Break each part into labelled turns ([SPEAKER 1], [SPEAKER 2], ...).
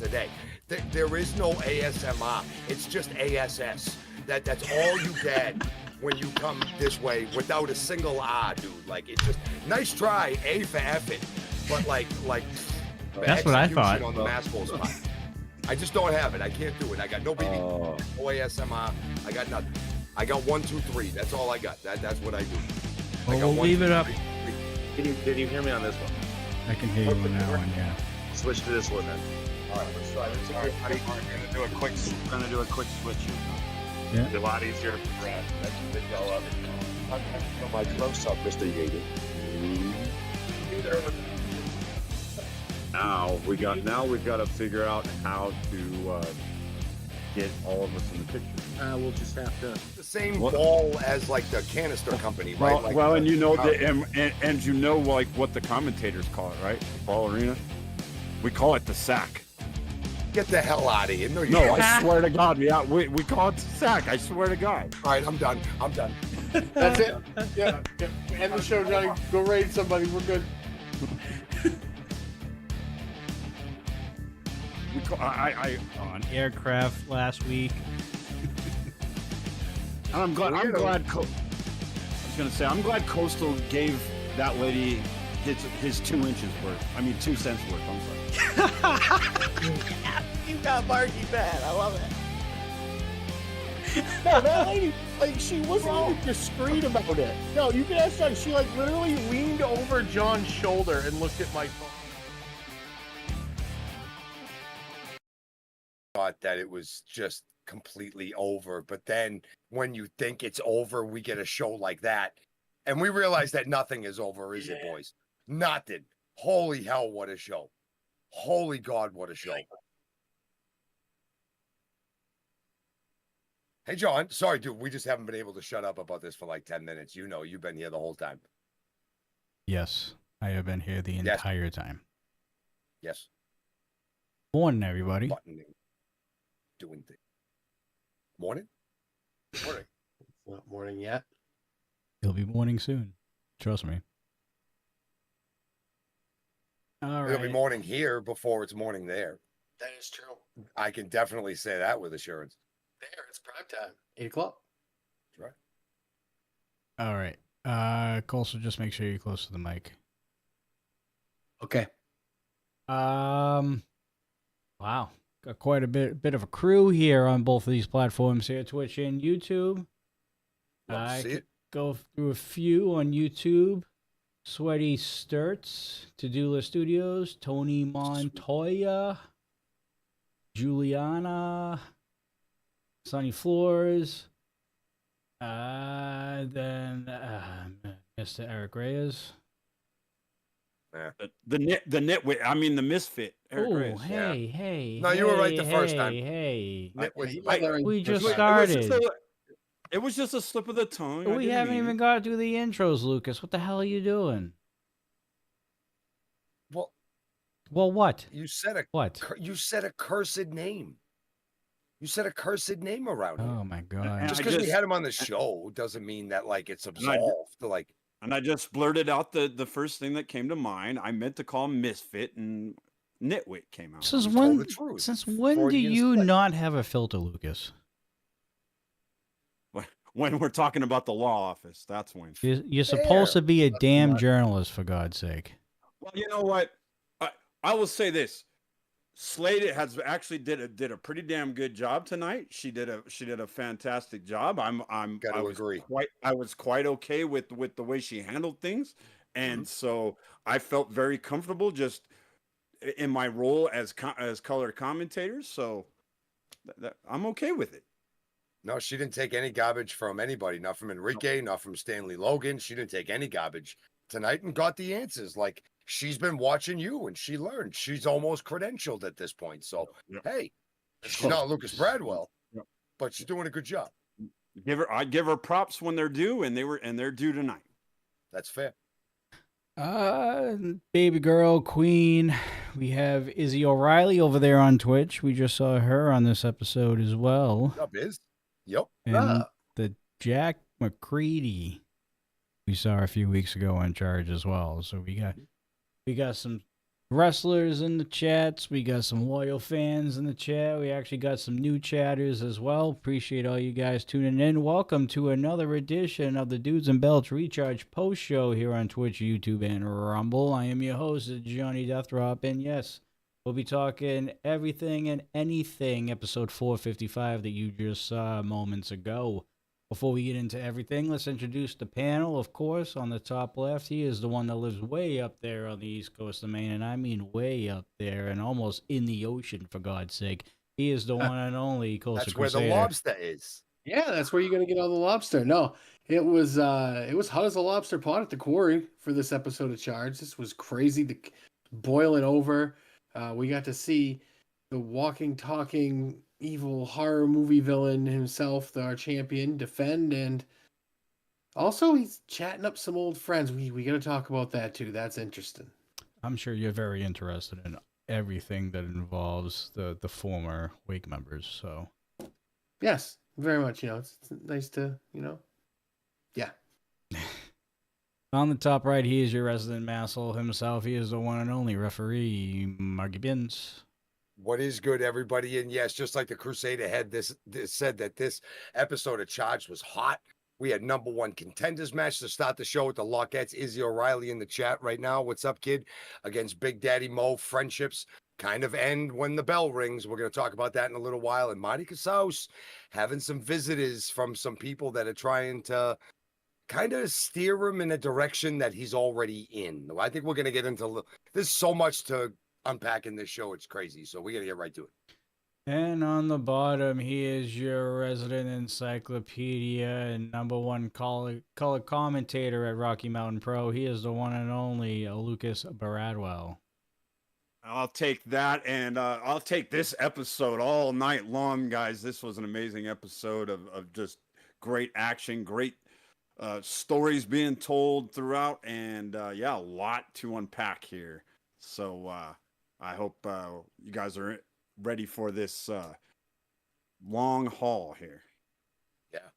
[SPEAKER 1] today. There is no ASMR. It's just ASS. That's all you get when you come this way without a single R, dude. Like, it's just nice try, A for effort, but like
[SPEAKER 2] that's what I thought
[SPEAKER 1] on the Masspole spot. I just don't have it. I can't do it. I got no BB, no ASMR. I got nothing. I got 1, 2, 3. That's all I got. That's what I do.
[SPEAKER 2] Well, we'll leave it up.
[SPEAKER 3] Can you hear me on this one?
[SPEAKER 2] I can hear you on that one, yeah.
[SPEAKER 3] Switch to this one then.
[SPEAKER 1] All right, let's try this. All right, buddy, we're gonna do a quick switch.
[SPEAKER 2] Yeah.
[SPEAKER 3] It's a lot easier for Brad. That's a big go of it. I'm going to put my close up, Mr. Yaden.
[SPEAKER 4] Now we've got to figure out how to get all of us in the picture.
[SPEAKER 3] We'll just have to.
[SPEAKER 1] The same ball as like the canister company, right?
[SPEAKER 4] Well, and you know and you know like what the commentators call it, right? The ball arena. We call it the sack.
[SPEAKER 1] Get the hell out of here! No,
[SPEAKER 4] I swear to God, we call it the sack. I swear to God.
[SPEAKER 1] All right, I'm done.
[SPEAKER 5] That's it. Yeah. End the show, Johnny. Go raid somebody. We're good.
[SPEAKER 4] I
[SPEAKER 2] On aircraft last week.
[SPEAKER 4] And I'm glad. I was gonna say I'm glad Coastal gave that lady his 2 inches worth. I mean 2 cents worth. I'm sorry.
[SPEAKER 5] You got Marky bad. I love it. No, that lady, like, she wasn't even discreet about it. No, you can ask John. She like literally leaned over John's shoulder and looked at my phone.
[SPEAKER 1] Thought that it was just completely over, but then when you think it's over, we get a show like that, and we realize that nothing is over, is it, boys? Nothing. Holy hell, what a show! Holy God, what a show! Hey, John, sorry, dude, we just haven't been able to shut up about this for like 10 minutes. You know, you've been here the whole time.
[SPEAKER 2] Yes, I have been here the entire time.
[SPEAKER 1] Yes.
[SPEAKER 2] Morning, everybody.
[SPEAKER 1] Buttoning. Doing things. Morning? Morning.
[SPEAKER 5] It's not morning yet.
[SPEAKER 2] It'll be morning soon. Trust me. All right.
[SPEAKER 1] It'll be morning here before it's morning there.
[SPEAKER 5] That is true.
[SPEAKER 1] I can definitely say that with assurance.
[SPEAKER 5] There, it's prime time. 8 o'clock.
[SPEAKER 1] That's right.
[SPEAKER 2] All right. Coastal, just make sure you're close to the mic.
[SPEAKER 5] Okay.
[SPEAKER 2] Wow. Got quite a bit of a crew here on both of these platforms here, Twitch and YouTube.
[SPEAKER 1] Love to see it.
[SPEAKER 2] Go through a few on YouTube. Sweaty Sturts, To-Do List Studios, Tony Montoya, Juliana, Sunny Floors, then Mr. Eric Reyes.
[SPEAKER 1] Yeah.
[SPEAKER 4] The nitwit. I mean the misfit. Eric
[SPEAKER 2] Oh,
[SPEAKER 4] Reyes.
[SPEAKER 2] hey.
[SPEAKER 1] No, you were right the first time.
[SPEAKER 2] Hey.
[SPEAKER 1] We
[SPEAKER 2] just started.
[SPEAKER 4] It was just a slip of the tongue.
[SPEAKER 2] We haven't even got to do the intros, Lucas. What the hell are you doing? Well, what?
[SPEAKER 1] You said
[SPEAKER 2] what?
[SPEAKER 1] You said a cursed name. You said a cursed name around him.
[SPEAKER 2] Oh my God!
[SPEAKER 1] Just because we had him on the show doesn't mean that like it's absolved.
[SPEAKER 4] And I just blurted out the first thing that came to mind. I meant to call him misfit, and nitwit came out.
[SPEAKER 2] Since when do you not have a filter, Lucas?
[SPEAKER 4] When we're talking about the law office, that's when.
[SPEAKER 2] You're supposed to be a damn journalist, for God's sake.
[SPEAKER 4] Well, you know what? I will say this: Slade has actually did a pretty damn good job tonight. She did a fantastic job. I was quite okay with the way she handled things, and so I felt very comfortable just in my role as color commentators. So I'm okay with it.
[SPEAKER 1] No, she didn't take any garbage from anybody, not from Enrique, not from Stanley Logan. She didn't take any garbage tonight and got the answers. Like, she's been watching you and she learned. She's almost credentialed at this point. So, hey, she's not Lucas Bradwell, but she's doing a good job.
[SPEAKER 4] I'd give her props when they're due, and they're due tonight.
[SPEAKER 1] That's fair.
[SPEAKER 2] Baby girl queen. We have Izzy O'Reilly over there on Twitch. We just saw her on this episode as well.
[SPEAKER 1] What's up, Iz? Yep.
[SPEAKER 2] And the Jack McCready we saw a few weeks ago on charge as well. So we got some wrestlers in the chats. We got some loyal fans in the chat. We actually got some new chatters as well. Appreciate all you guys tuning in. Welcome to another edition of the Dudes and Belts Recharge Post Show here on Twitch, YouTube, and Rumble. I am your host, Johnny Deathrop, and yes, we'll be talking everything and anything, episode 455 that you just saw moments ago. Before we get into everything, let's introduce the panel. Of course, on the top left, he is the one that lives way up there on the east coast of Maine, and I mean way up there and almost in the ocean, for God's sake. He is the one and only Coastal
[SPEAKER 1] That's where
[SPEAKER 2] Crusader.
[SPEAKER 1] the lobster is.
[SPEAKER 5] Yeah, that's where you're gonna get all the lobster. No, it was hot as a lobster pot at the quarry for this episode of Charge. This was crazy, boiling over. We got to see the walking, talking, evil horror movie villain himself, our champion, defend, and also he's chatting up some old friends. We got to talk about that too. That's interesting.
[SPEAKER 2] I'm sure you're very interested in everything that involves the former Wake members. So
[SPEAKER 5] yes, very much. It's nice to yeah.
[SPEAKER 2] On the top right, he is your resident Massel himself. He is the one and only referee, Marky Bins.
[SPEAKER 1] What is good, everybody? And yes, just like the Crusader head, this said that this episode of Charged was hot. We had number one contenders match to start the show with the Lockettes. Izzy O'Reilly in the chat right now. What's up, kid? Against Big Daddy Mo. Friendships kind of end when the bell rings. We're going to talk about that in a little while. And Marty Casaus having some visitors from some people that are trying to kind of steer him in a direction that he's already in. I think we're going to get into there's so much to unpack in this show. It's crazy. So we got to get right to it.
[SPEAKER 2] And on the bottom, he is your resident encyclopedia and number one color commentator at Rocky Mountain Pro. He is the one and only Lucas Baradwell.
[SPEAKER 4] I'll take that, and I'll take this episode all night long, guys. This was an amazing episode of just great action, great stories being told throughout, and yeah, a lot to unpack here. So I hope you guys are ready for this long haul here.
[SPEAKER 1] Yeah.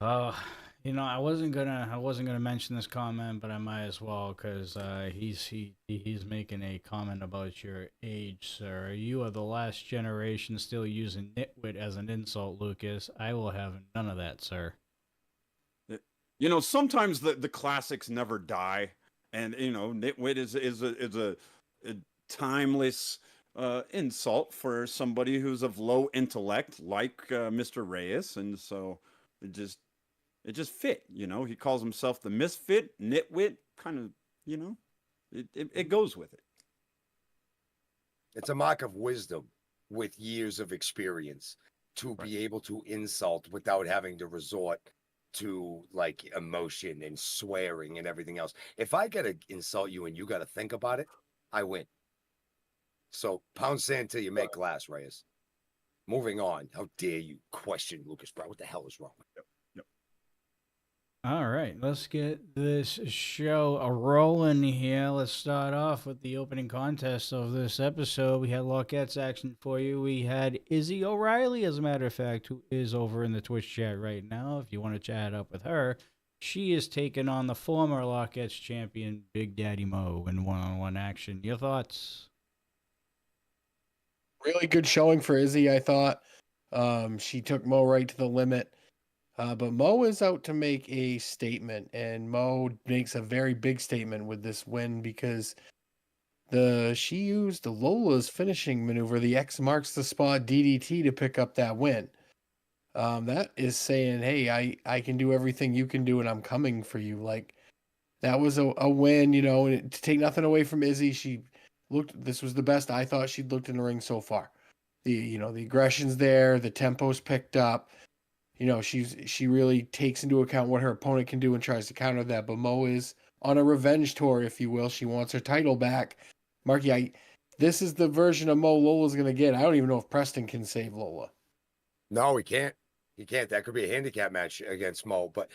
[SPEAKER 2] I wasn't gonna mention this comment, but I might as well because he's making a comment about your age, sir. You are the last generation still using nitwit as an insult, Lucas. I will have none of that, sir.
[SPEAKER 4] Sometimes the classics never die, and nitwit is a timeless insult for somebody who's of low intellect, like Mr. Reyes, and so it just fit. He calls himself the misfit, nitwit, kind of. It goes with it.
[SPEAKER 1] It's a mark of wisdom with years of experience to be able to insult without having to resort to like emotion and swearing and everything else. If I gotta insult you and you gotta think about it, I win. So pound sand till you make glass, Reyes. Moving on. How dare you question Lucas Brown? What the hell is wrong with you?
[SPEAKER 2] All right, let's get this show rolling here. Let's start off with the opening contest of this episode. We had Lockettes action for you. We had Izzy O'Reilly, as a matter of fact, who is over in the Twitch chat right now. If you want to chat up with her, she is taking on the former Lockettes champion, Big Daddy Mo, in one-on-one action. Your thoughts?
[SPEAKER 5] Really good showing for Izzy, I thought. She took Mo right to the limit. But Mo is out to make a statement, and Mo makes a very big statement with this win because she used Lola's finishing maneuver, the X marks the spot DDT, to pick up that win. That is saying, hey, I can do everything you can do, and I'm coming for you. Like, that was a win, and to take nothing away from Izzy, this was the best I thought she'd looked in the ring so far. The aggression's there, the tempo's picked up. She really takes into account what her opponent can do and tries to counter that. But Mo is on a revenge tour, if you will. She wants her title back. Marky, this is the version of Mo Lola's going to get. I don't even know if Preston can save Lola.
[SPEAKER 1] No, he can't. He can't. That could be a handicap match against Mo. But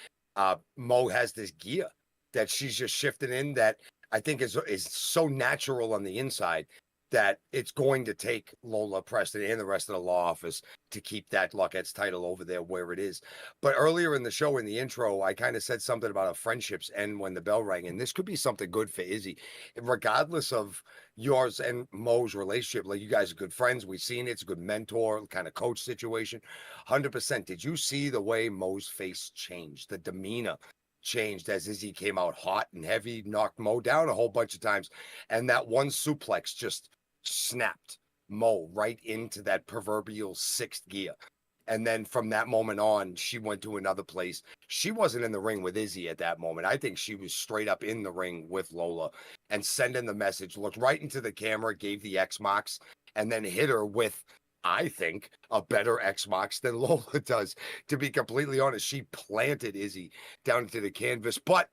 [SPEAKER 1] Mo has this gear that she's just shifting in that I think is so natural on the inside that it's going to take Lola Preston and the rest of the law office to keep that Lockett's title over there where it is. But earlier in the show, in the intro, I kind of said something about our friendships end when the bell rang, and this could be something good for Izzy, regardless of yours and Mo's relationship. Like, you guys are good friends. We've seen it. It's a good mentor kind of coach situation. 100%. Did you see the way Mo's face changed? The demeanor changed as Izzy came out hot and heavy, knocked Mo down a whole bunch of times, and that one suplex just snapped Mo right into that proverbial sixth gear. And then from that moment on, she went to another place. She wasn't in the ring with Izzy at that moment. I think she was straight up in the ring with Lola and sending the message, looked right into the camera, gave the X marks, and then hit her with, I think, a better X marks than Lola does. To be completely honest, she planted Izzy down into the canvas. But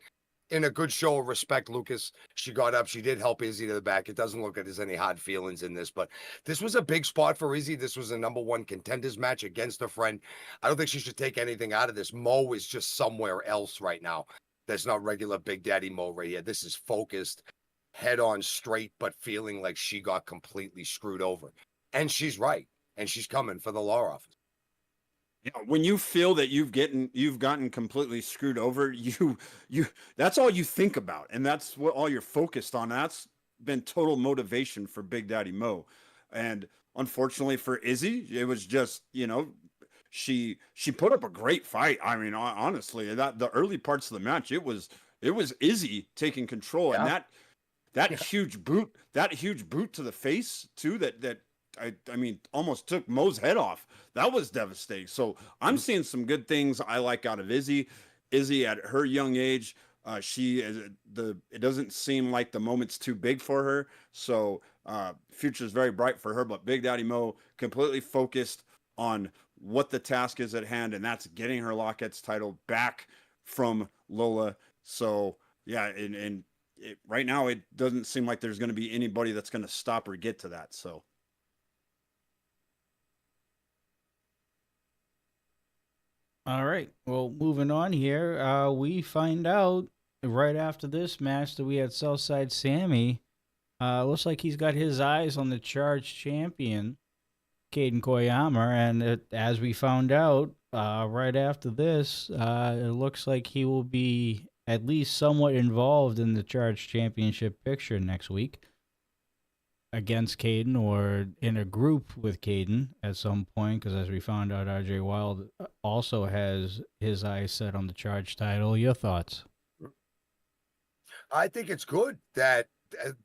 [SPEAKER 1] in a good show of respect, Lucas, she got up. She did help Izzy to the back. It doesn't look like there's any hard feelings in this, but this was a big spot for Izzy. This was a #1 contenders match against a friend. I don't think she should take anything out of this. Mo is just somewhere else right now. That's not regular Big Daddy Mo right here. This is focused, head on straight, but feeling like she got completely screwed over. And she's right. And she's coming for the law office.
[SPEAKER 4] When you feel that you've gotten completely screwed over, you that's all you think about, and that's what all you're focused on. That's been total motivation for Big Daddy Mo. And unfortunately for Izzy, it was just, she put up a great fight. I mean, honestly, that the early parts of the match, it was Izzy taking control, and that huge boot to the face too, that I mean, almost took Mo's head off. That was devastating. So I'm seeing some good things I like out of Izzy. Izzy at her young age, it doesn't seem like the moment's too big for her. So future's very bright for her. But Big Daddy Mo completely focused on what the task is at hand, and that's getting her Lockett's title back from Lola. So yeah, and right now it doesn't seem like there's going to be anybody that's going to stop or get to that. So.
[SPEAKER 2] All right. Well, moving on here, we find out right after this match that we had Southside Sammy. Looks like he's got his eyes on the charged champion, Caden Koyama, and as we found out right after this, it looks like he will be at least somewhat involved in the charged championship picture next week against Caden or in a group with Caden at some point, because as we found out, RJ Wild also has his eyes set on the charge title. Your thoughts?
[SPEAKER 1] I think it's good that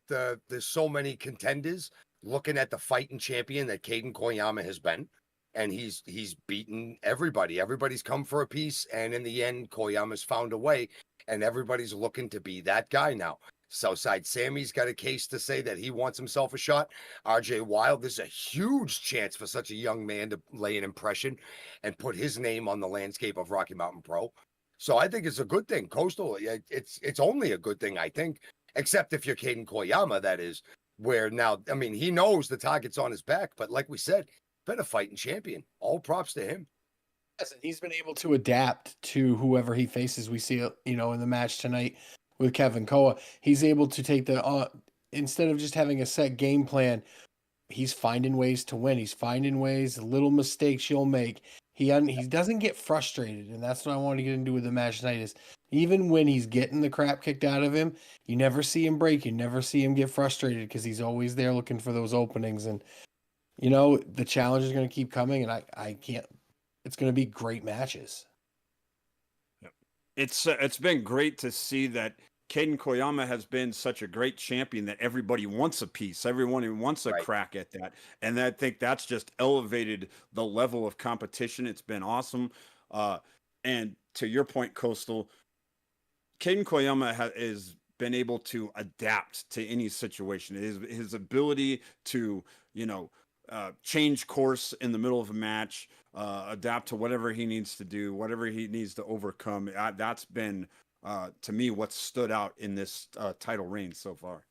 [SPEAKER 1] there's so many contenders looking at the fighting champion that Caden Koyama has been, and he's beaten everybody. Everybody's come for a piece, and in the end, Koyama's found a way, and everybody's looking to be that guy now. Southside Sammy's got a case to say that he wants himself a shot. RJ Wild, there's a huge chance for such a young man to lay an impression and put his name on the landscape of Rocky Mountain Pro. So I think it's a good thing. Coastal, it's only a good thing, I think, except if you're Caden Koyama, that is, where now, I mean, he knows the target's on his back, but like we said, been a fighting champion. All props to him.
[SPEAKER 5] Yes, and he's been able to adapt to whoever he faces. We see, in the match tonight with Kevin Koa, he's able to take instead of just having a set game plan, he's finding ways to win. He's finding ways, little mistakes you'll make. He doesn't get frustrated, and that's what I want to get into with the match tonight is even when he's getting the crap kicked out of him, you never see him break. You never see him get frustrated because he's always there looking for those openings. And, the challenge is going to keep coming, and I can't. It's going to be great matches.
[SPEAKER 4] It's been great to see that Caden Koyama has been such a great champion that everybody wants a piece. Everyone wants a crack at that. And I think that's just elevated the level of competition. It's been awesome. And to your point, Coastal, Caden Koyama has been able to adapt to any situation. His ability to, change course in the middle of a match, adapt to whatever he needs to do, whatever he needs to overcome. That's been, to me, what stood out in this title reign so far.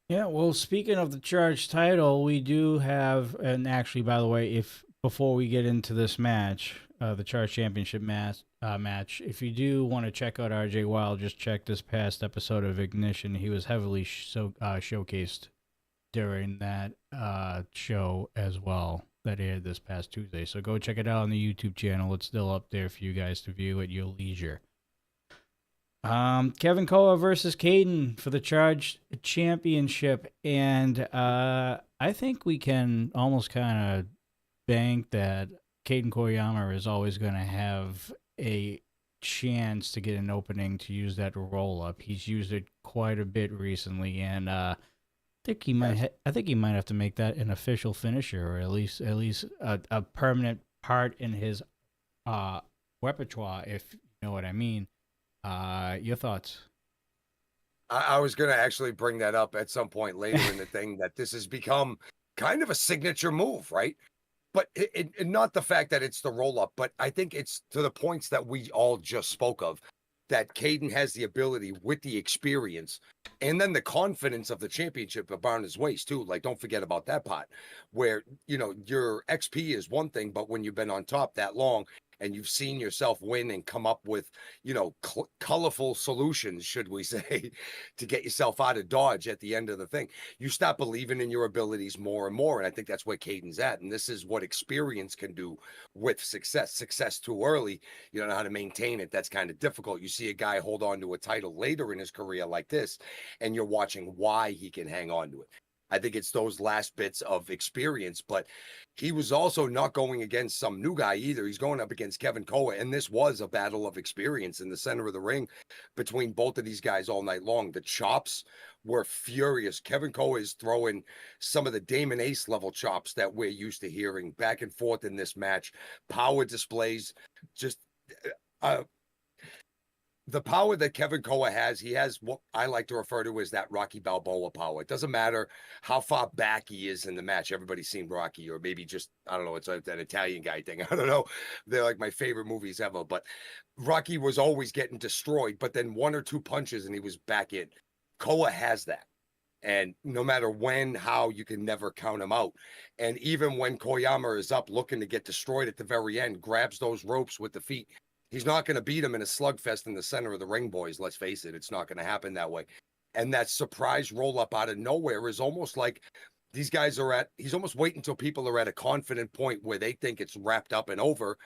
[SPEAKER 2] Yeah, well, speaking of the charged title, we do have, and actually, by the way, if before we get into this match, the Charge Championship match, if you do want to check out RJ Wild, just check this past episode of Ignition. He was heavily showcased during that show as well that aired this past Tuesday. So go check it out on the YouTube channel. It's still up there for you guys to view at your leisure. Kevin Koa versus Caden for the Charge Championship. And I think we can almost kind of bank that Caden Koyama is always going to have a chance to get an opening to use that roll-up. He's used it quite a bit recently, and I think he might have to make that an official finisher, or at least a permanent part in his repertoire, if you know what I mean. Your thoughts?
[SPEAKER 1] I was going to actually bring that up at some point later in the thing, that this has become kind of a signature move, right? But not the fact that it's the roll-up, but I think it's to the points that we all just spoke of, that Caden has the ability with the experience and then the confidence of the championship around his waist too. Like, don't forget about that part where, your XP is one thing, but when you've been on top that long and you've seen yourself win and come up with, colorful solutions, should we say, to get yourself out of dodge at the end of the thing, you start believing in your abilities more and more. And I think that's where Caden's at. And this is what experience can do with success. Success too early, you don't know how to maintain it. That's kind of difficult. You see a guy hold on to a title later in his career like this, and you're watching why he can hang on to it. I think it's those last bits of experience, but he was also not going against some new guy either. He's going up against Kevin Koa, and this was a battle of experience in the center of the ring between both of these guys all night long. The chops were furious. Kevin Koa is throwing some of the Damon Ace level chops that we're used to hearing back and forth in this match. Power displays, just the power that Kevin Koa has, he has what I like to refer to as that Rocky Balboa power. It doesn't matter how far back he is in the match. Everybody's seen Rocky, or maybe just, I don't know, it's an Italian guy thing. I don't know. They're like my favorite movies ever. But Rocky was always getting destroyed, but then one or two punches and he was back in. Koa has that. And no matter when, how, you can never count him out. And even when Koyama is up looking to get destroyed at the very end, grabs those ropes with the feet, he's not going to beat him in a slugfest in the center of the ring, boys. Let's face it. It's not going to happen that way. And that surprise roll up out of nowhere is almost like these guys he's almost waiting until people are at a confident point where they think it's wrapped up and over.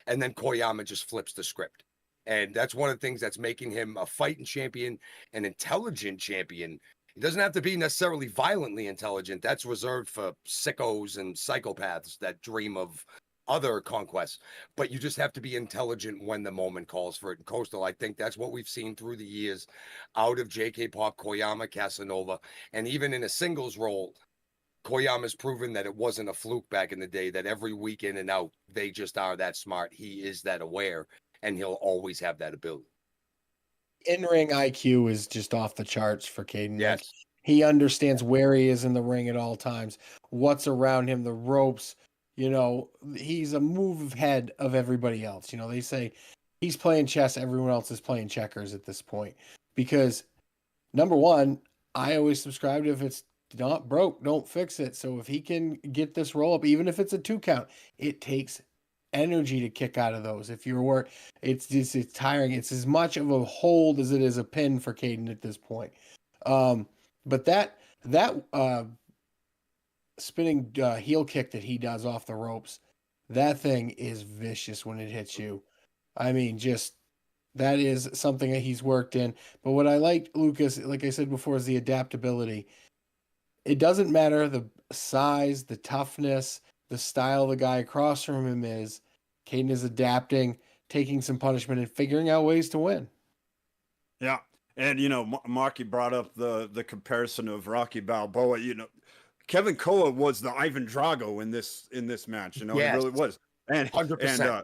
[SPEAKER 1] And then Koyama just flips the script. And that's one of the things that's making him a fighting champion, an intelligent champion. He doesn't have to be necessarily violently intelligent. That's reserved for sickos and psychopaths that dream of other conquests, but you just have to be intelligent when the moment calls for it. And Coastal, I think that's what we've seen through the years out of JK Pop, Koyama, Casanova, and even in a singles role, Koyama's proven that it wasn't a fluke back in the day, that every week in and out, they just are that smart. He is that aware, and he'll always have that ability.
[SPEAKER 5] In-ring IQ is just off the charts for Caden.
[SPEAKER 1] Yes.
[SPEAKER 5] Like, he understands where he is in the ring at all times, what's around him, the ropes. He's a move ahead of everybody else. They say he's playing chess, everyone else is playing checkers at this point. Because, number one, I always subscribe to, if it's not broke, don't fix it. So if he can get this roll up, even if it's a 2 count, it takes energy to kick out of those. If you're it's tiring. It's as much of a hold as it is a pin for Caden at this point. But that spinning heel kick that he does off the ropes, that thing is vicious when it hits you. I mean, just that is something that he's worked in. But what I like, Lucas, like I said before, is the adaptability. It doesn't matter the size, the toughness, the style the guy across from him is. Caden is adapting, taking some punishment, and figuring out ways to win.
[SPEAKER 4] Yeah. And, Marky brought up the comparison of Rocky Balboa. Kevin Koa was the Ivan Drago in this match. Yes. He really was. And
[SPEAKER 1] 100%.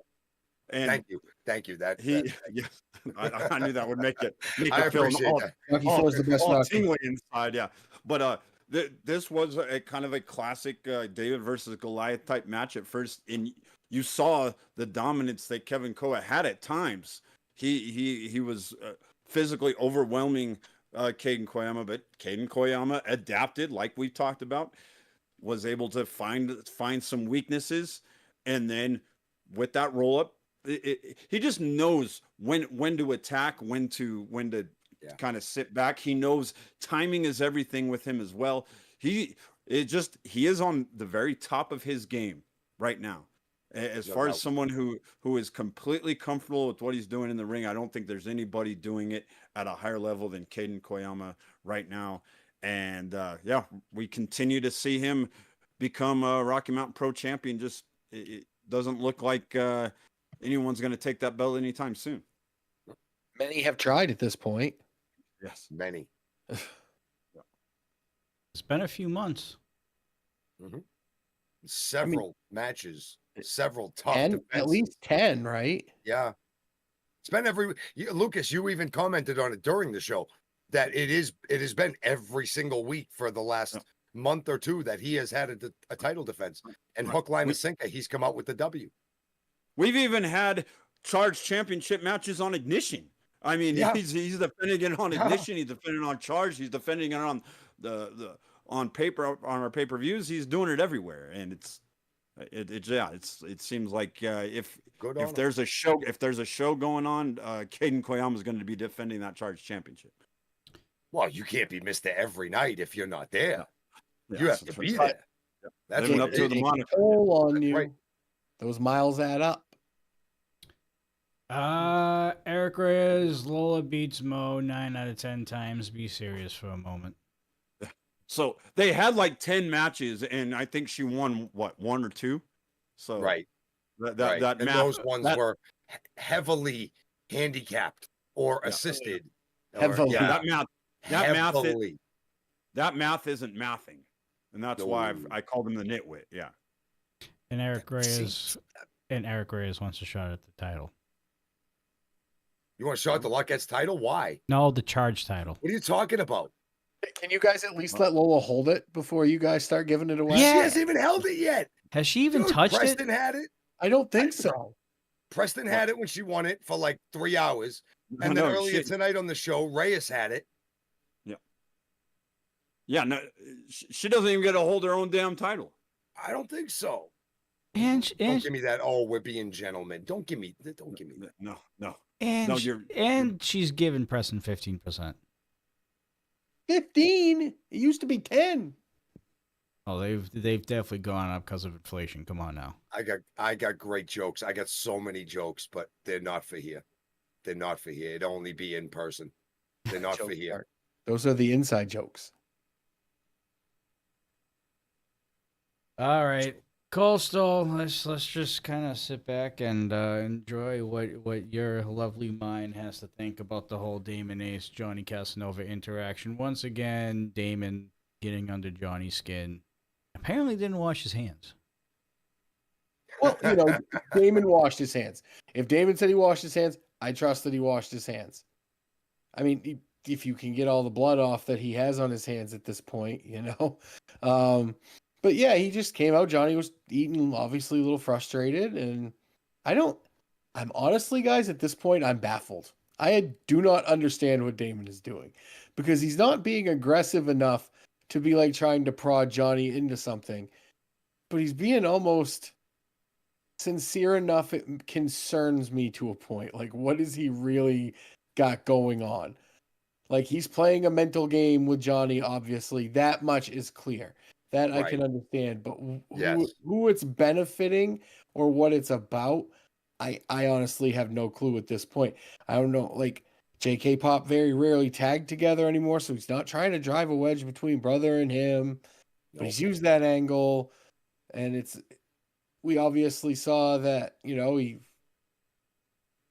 [SPEAKER 4] And
[SPEAKER 1] thank you.
[SPEAKER 4] Yes, I knew that would make it
[SPEAKER 1] I appreciate that.
[SPEAKER 5] Rocky IV is the best Rocky.
[SPEAKER 4] Tingly inside, yeah. But this was a kind of a classic David versus Goliath type match at first. And you saw the dominance that Kevin Koa had at times. He was physically overwhelming Caden Koyama, but Caden Koyama adapted, like we talked about, was able to find some weaknesses and then with that roll up, he just knows when to attack, when to kind of sit back. He knows timing is everything with him as well. He is on the very top of his game right now. As far as someone who is completely comfortable with what he's doing in the ring, I don't think there's anybody doing it at a higher level than Caden Koyama right now. And we continue to see him become a Rocky Mountain Pro champion. Just it doesn't look like anyone's going to take that belt anytime soon.
[SPEAKER 5] Many have tried at this point.
[SPEAKER 4] Yes,
[SPEAKER 1] many.
[SPEAKER 2] It's been a few months.
[SPEAKER 1] Mm-hmm. Several matches, several tough
[SPEAKER 5] 10,
[SPEAKER 1] defenses.
[SPEAKER 5] at least 10, right?
[SPEAKER 1] Yeah. It's been Lucas, you even commented on it during the show that it has been every single week for the last month or two that he has had a title defense. And hook, line, and sinker, he's come out with the W. We've
[SPEAKER 4] even had Charge championship matches on Ignition. I mean, he's defending it on Ignition. He's defending on Charge. He's defending it on on our pay-per-views. He's doing it everywhere, and it seems like if there's a show going on, Caden Koyama is going to be defending that Charge championship.
[SPEAKER 1] Well, you can't be Mr. Every Night if you're not there.
[SPEAKER 4] Yeah,
[SPEAKER 1] you have to be there.
[SPEAKER 4] That's living up to the moniker.
[SPEAKER 5] On you.
[SPEAKER 1] Right.
[SPEAKER 5] Those miles add up.
[SPEAKER 2] Eric Reyes, Lola beats Mo 9 out of 10 times. Be serious for a moment.
[SPEAKER 4] So they had like 10 matches, and I think she won what, 1 or 2. So that
[SPEAKER 1] those ones were heavily handicapped or assisted.
[SPEAKER 5] Heavily.
[SPEAKER 4] That math isn't mathing, and that's why I called him the nitwit. Yeah.
[SPEAKER 2] And Eric Reyes wants a shot at the title.
[SPEAKER 1] You want a shot at the Luckheads title? Why?
[SPEAKER 2] No, the Charge title.
[SPEAKER 1] What are you talking about?
[SPEAKER 5] Can you guys at least let Lola hold it before you guys start giving it away?
[SPEAKER 1] Yeah. She hasn't even held it yet.
[SPEAKER 2] Has she even touched
[SPEAKER 1] Preston
[SPEAKER 2] it?
[SPEAKER 1] had it.
[SPEAKER 5] I don't think so.
[SPEAKER 1] Preston had it when she won it for like 3 hours. And then earlier tonight on the show, Reyes had it.
[SPEAKER 4] Yeah. Yeah, no, she doesn't even get to hold her own damn title.
[SPEAKER 1] I don't think so.
[SPEAKER 2] And
[SPEAKER 1] don't give me that. Oh, we're being gentlemen. Don't give me that.
[SPEAKER 4] No.
[SPEAKER 2] And she's given Preston 15%.
[SPEAKER 5] 15? It used to be 10.
[SPEAKER 2] Oh, they've definitely gone up because of inflation. Come on now.
[SPEAKER 1] I got great jokes. I got so many jokes, but they're not for here. They're not for here. It'd only be in person. They're not for here.
[SPEAKER 5] Those are the inside jokes.
[SPEAKER 2] All right. Coastal, let's just kind of sit back and enjoy what your lovely mind has to think about the whole Damon Ace Johnny Casanova interaction. Once again, Damon getting under Johnny's skin. Apparently didn't wash his hands.
[SPEAKER 5] Well, Damon washed his hands. If Damon said he washed his hands, I trust that he washed his hands. I mean, if you can get all the blood off that he has on his hands at this point, But yeah, he just came out. Johnny was eating, obviously a little frustrated. And I'm honestly, guys, at this point, I'm baffled. I do not understand what Damon is doing because he's not being aggressive enough to be like trying to prod Johnny into something, but he's being almost sincere enough. It concerns me to a point. Like, what is he really got going on? Like, he's playing a mental game with Johnny. Obviously, that much is clear. That I can understand, but who it's benefiting or what it's about, I honestly have no clue at this point. I don't know. Like, JK Pop very rarely tag together anymore, so he's not trying to drive a wedge between brother and him. But he's used that angle, and we obviously saw that, he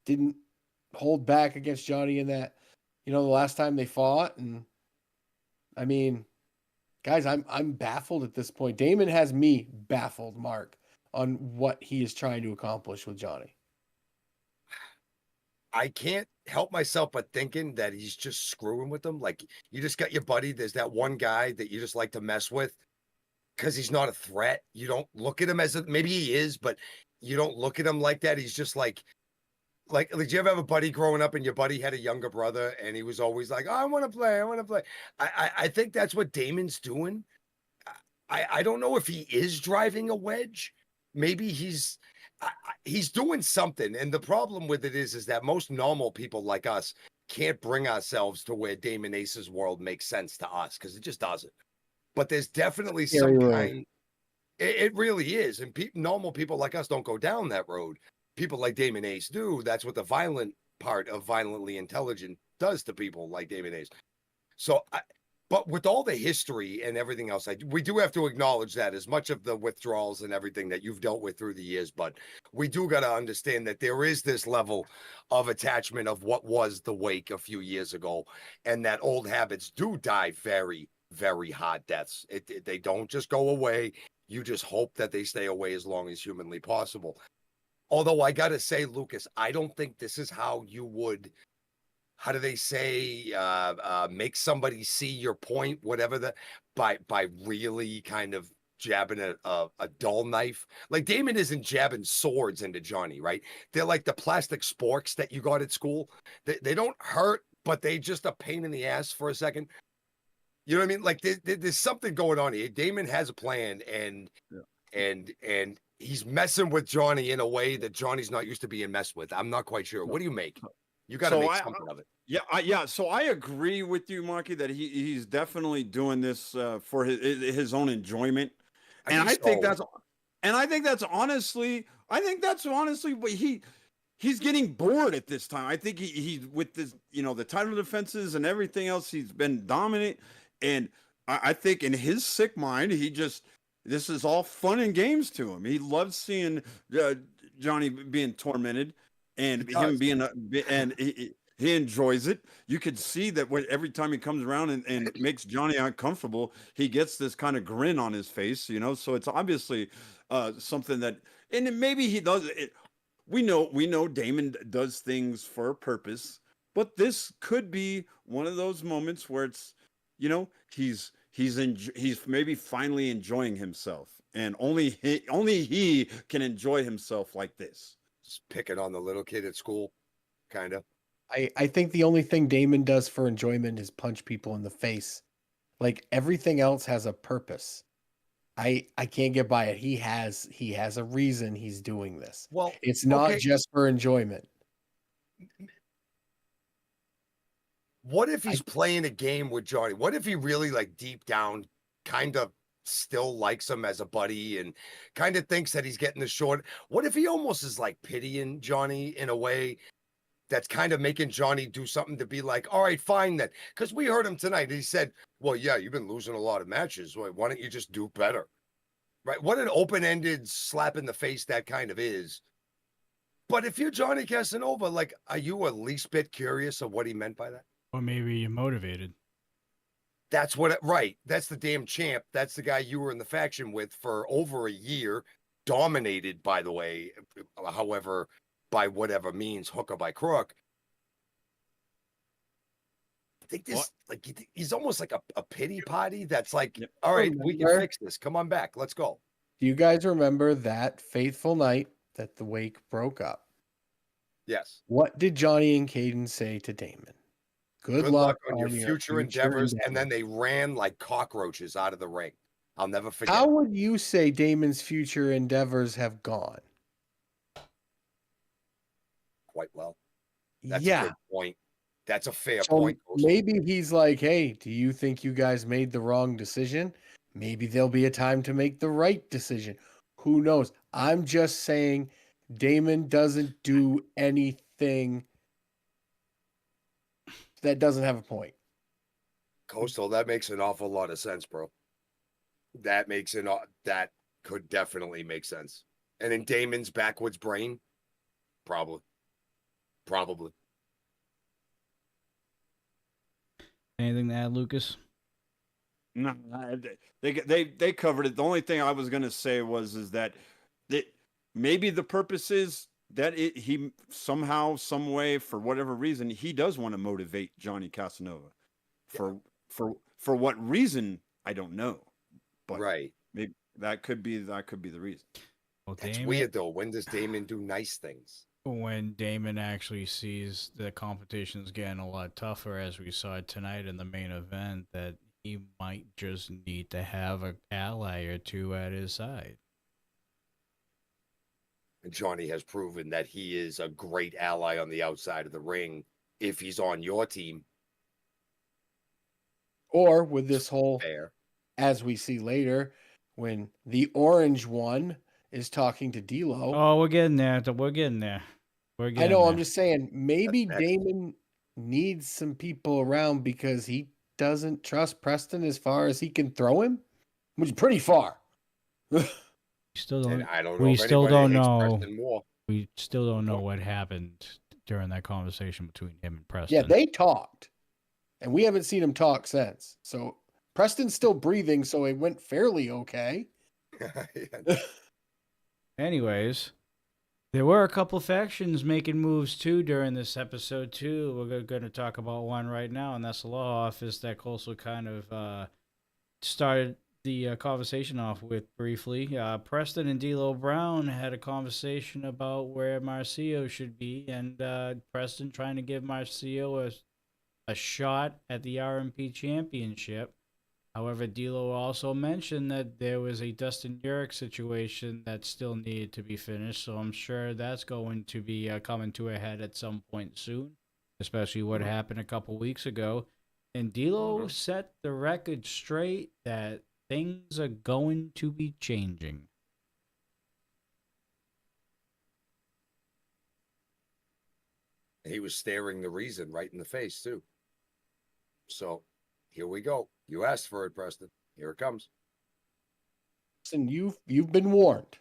[SPEAKER 5] didn't hold back against Johnny in that, the last time they fought. And I mean, guys, I'm baffled at this point. Damon has me baffled, Mark, on what he is trying to accomplish with Johnny.
[SPEAKER 1] I can't help myself but thinking that he's just screwing with them. Like, you just got your buddy. There's that one guy that you just like to mess with because he's not a threat. You don't look at him maybe he is, but you don't look at him like that. He's just like, did you ever have a buddy growing up and your buddy had a younger brother and he was always like, oh, I want to play. I think that's what Damon's doing. I don't know if he is driving a wedge. Maybe he's he's doing something, and the problem with it is that most normal people like us can't bring ourselves to where Damon Ace's world makes sense to us because it just doesn't. But there's definitely some kind. It really is, and normal people like us don't go down that road. People like Damon Ace do. That's what the violent part of Violently Intelligent does to people like Damon Ace. So, but with all the history and everything else, we do have to acknowledge that as much of the withdrawals and everything that you've dealt with through the years, but we do got to understand that there is this level of attachment of what was the Wake a few years ago, and that old habits do die very, very hard deaths. They don't just go away. You just hope that they stay away as long as humanly possible. Although I got to say, Lucas, I don't think this is how you would, how do they say, make somebody see your point, whatever, by really kind of jabbing a dull knife. Like Damon isn't jabbing swords into Johnny, right? They're like the plastic sporks that you got at school. They don't hurt, but they just a pain in the ass for a second. You know what I mean? Like there's something going on here. Damon has a plan, and he's messing with Johnny in a way that Johnny's not used to being messed with. I'm not quite sure. What do you make? You got to make something of it.
[SPEAKER 4] Yeah. So I agree with you, Marky, that he's definitely doing this for his own enjoyment, and I think that's honestly what he's getting bored at this time. I think he with this, the title defenses and everything else, he's been dominant. And I think in his sick mind, this is all fun and games to him. He loves seeing Johnny being tormented and him being, and he enjoys it. You could see that every time he comes around and makes Johnny uncomfortable, he gets this kind of grin on his face, so it's obviously something that, and maybe he does it. We know Damon does things for a purpose, but this could be one of those moments where it's, he's maybe finally enjoying himself, and only he can enjoy himself like this.
[SPEAKER 1] Just picking on the little kid at school, kind of.
[SPEAKER 5] I think the only thing Damon does for enjoyment is punch people in the face. Like everything else has a purpose. I can't get by it. He has a reason he's doing this.
[SPEAKER 1] Well,
[SPEAKER 5] it's not just for enjoyment.
[SPEAKER 1] What if he's playing a game with Johnny? What if he really, like, deep down kind of still likes him as a buddy and kind of thinks that he's getting the short? What if he almost is like pitying Johnny in a way that's kind of making Johnny do something to be like, all right, fine then? Because we heard him tonight. He said, well, yeah, you've been losing a lot of matches. Why don't you just do better? Right? What an open-ended slap in the face that kind of is. But if you're Johnny Casanova, like, are you at least bit curious of what he meant by that?
[SPEAKER 2] Or maybe you're motivated.
[SPEAKER 1] That's right. That's the damn champ. That's the guy you were in the faction with for over a year, dominated, by the way, however, by whatever means, hook or by crook. I think this, he's almost like a pity party that's like, all right, we can fix this. Come on back. Let's go.
[SPEAKER 5] Do you guys remember that fateful night that the Wake broke up?
[SPEAKER 1] Yes.
[SPEAKER 5] What did Johnny and Caden say to Damon? Good luck
[SPEAKER 1] on your future endeavors. And then they ran like cockroaches out of the ring. I'll never forget.
[SPEAKER 5] How would you say Damon's future endeavors have gone?
[SPEAKER 1] Quite well. That's a good point. That's a fair point.
[SPEAKER 5] Maybe he's like, hey, do you think you guys made the wrong decision? Maybe there'll be a time to make the right decision. Who knows? I'm just saying Damon doesn't do anything that doesn't have a point.
[SPEAKER 1] Coastal, that makes an awful lot of sense, bro. That could definitely make sense. And in Damon's backwards brain, probably.
[SPEAKER 2] Anything to add, Lucas?
[SPEAKER 4] No, they covered it. The only thing I was gonna say is that maybe the purpose is that he somehow, some way, for whatever reason, he does want to motivate Johnny Casanova. For what reason, I don't know. But
[SPEAKER 1] right,
[SPEAKER 4] maybe that could be the reason.
[SPEAKER 2] Well,
[SPEAKER 1] that's weird though. When does Damon do nice things?
[SPEAKER 2] When Damon actually sees the competition's getting a lot tougher, as we saw tonight in the main event, that he might just need to have an ally or two at his side.
[SPEAKER 1] And Johnny has proven that he is a great ally on the outside of the ring if he's on your team.
[SPEAKER 5] Or with this whole,
[SPEAKER 1] Fair.
[SPEAKER 5] as we see later, when the orange one is talking to D'Lo.
[SPEAKER 2] Oh, we're getting there. We're getting there. We're getting
[SPEAKER 5] I know.
[SPEAKER 2] there.
[SPEAKER 5] I'm just saying, maybe
[SPEAKER 1] That's next.
[SPEAKER 5] Damon needs some people around because he doesn't trust Preston as far as he can throw him, which is pretty far.
[SPEAKER 2] Still don't.
[SPEAKER 1] And I don't know
[SPEAKER 2] We
[SPEAKER 1] if
[SPEAKER 2] still
[SPEAKER 1] anybody
[SPEAKER 2] don't
[SPEAKER 1] hates
[SPEAKER 2] know.
[SPEAKER 1] Preston more.
[SPEAKER 2] We still don't know what happened during that conversation between him and Preston.
[SPEAKER 5] Yeah, they talked, and we haven't seen him talk since. So Preston's still breathing, so it went fairly okay.
[SPEAKER 2] Anyways, there were a couple factions making moves too during this episode too. We're going to talk about one right now, and that's the law office that also kind of started the conversation off with briefly. Preston and D'Lo Brown had a conversation about where Marcio should be, and Preston trying to give Marcio a shot at the RMP championship. However, D'Lo also mentioned that there was a Dustin Urich situation that still needed to be finished, so I'm sure that's going to be coming to a head at some point soon, especially what happened a couple weeks ago. And D'Lo set the record straight that things are going to be changing.
[SPEAKER 1] He was staring the reason right in the face, too. So, here we go. You asked for it, Preston. Here it comes.
[SPEAKER 5] And you've been warned.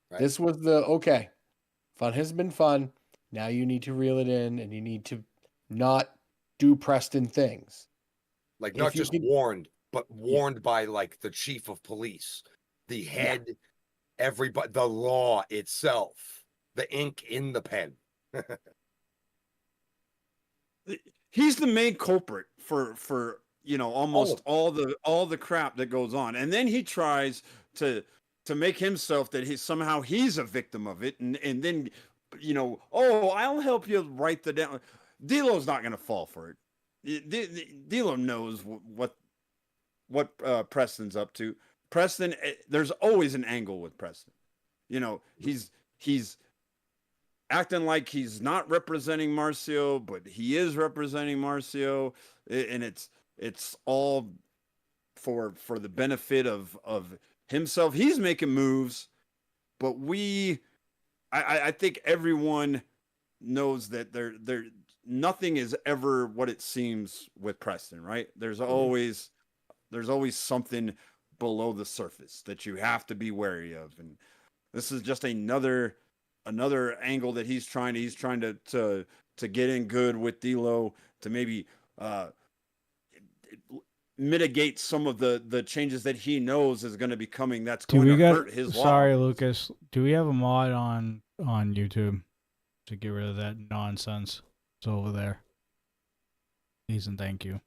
[SPEAKER 1] Right.
[SPEAKER 5] This was the okay. Fun has been fun. Now you need to reel it in, and you need to not do Preston things.
[SPEAKER 1] Like, not just warned, but warned by, like, the chief of police, the head, everybody, the law itself, the ink in the pen.
[SPEAKER 4] He's the main culprit for almost all the crap that goes on, and then he tries to make himself that he's a victim of it, and then I'll help you write the down. D'Lo's not going to fall for it. D'Lo knows what Preston's up to. Preston, there's always an angle with Preston. He's acting like he's not representing Marcio, but he is representing Marcio, and it's all for the benefit of himself. He's making moves, but I think everyone knows that there nothing is ever what it seems with Preston, right? There's always something below the surface that you have to be wary of, and this is just another angle that he's trying to get in good with D'Lo to maybe mitigate some of the changes that he knows is going to be coming. That's going to hurt his law.
[SPEAKER 2] Sorry, Lucas. Do we have a mod on YouTube to get rid of that nonsense? It's over there. Please and thank you.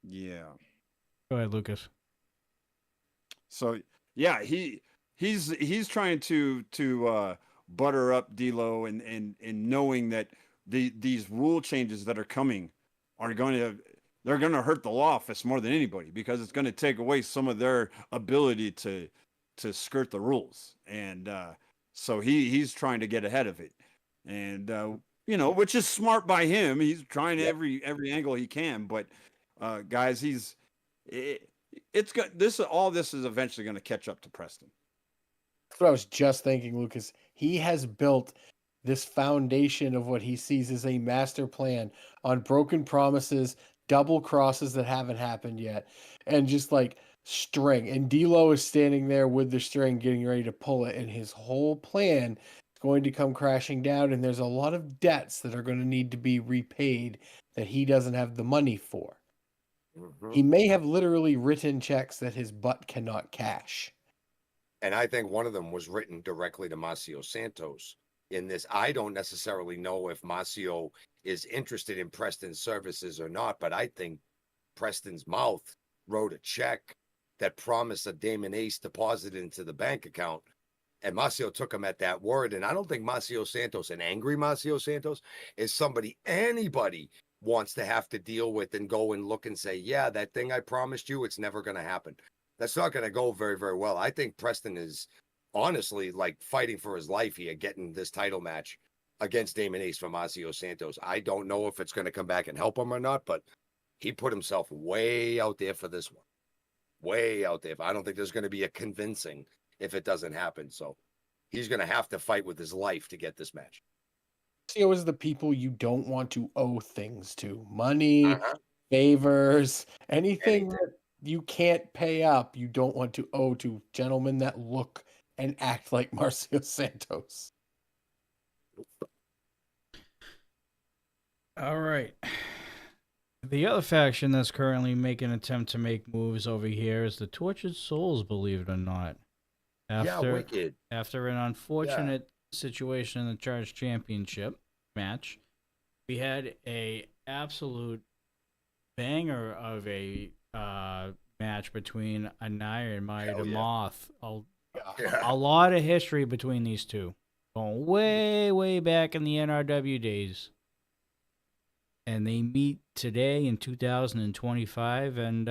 [SPEAKER 4] Yeah.
[SPEAKER 2] Go ahead, Lucas.
[SPEAKER 4] So yeah, he's trying to butter up D'Lo and knowing that these rule changes that are coming are going to hurt the law office more than anybody, because it's going to take away some of their ability to skirt the rules, and so he's trying to get ahead of it, and which is smart by him. He's trying every angle he can, but guys, all this is eventually going to catch up to Preston.
[SPEAKER 5] That's what I was just thinking, Lucas. He has built this foundation of what he sees as a master plan on broken promises, double crosses that haven't happened yet, and just like string. And D'Lo is standing there with the string getting ready to pull it, and his whole plan is going to come crashing down, and there's a lot of debts that are going to need to be repaid that he doesn't have the money for. He may have literally written checks that his butt cannot cash.
[SPEAKER 1] And I think one of them was written directly to Marcio Santos. In this, I don't necessarily know if Marcio is interested in Preston's services or not, but I think Preston's mouth wrote a check that promised a Damon Ace deposit into the bank account, and Marcio took him at that word. And I don't think Marcio Santos, an angry Marcio Santos, is somebody anybody wants to have to deal with and go and look and say, yeah, that thing I promised you, it's never going to happen. That's not going to go very, very well. I think Preston is honestly like fighting for his life here, getting this title match against Damon Ace from Masio Santos. I don't know if it's going to come back and help him or not, but he put himself way out there for this one. Way out there. I don't think there's going to be a convincing if it doesn't happen. So he's going to have to fight with his life to get this match.
[SPEAKER 5] Masio is the people you don't want to owe things to. Money, favors, anything that you can't pay up, you don't want to owe to gentlemen that look and act like Marcio Santos.
[SPEAKER 2] All right. The other faction that's currently making an attempt to make moves over here is the Tortured Souls, believe it or not.
[SPEAKER 1] Wicked.
[SPEAKER 2] After an unfortunate situation in the Charge Championship match, we had a absolute banger of a match between Anaya and Maya the Moth. A lot of history between these two, going way, way back in the NRW days. And they meet today in 2025, and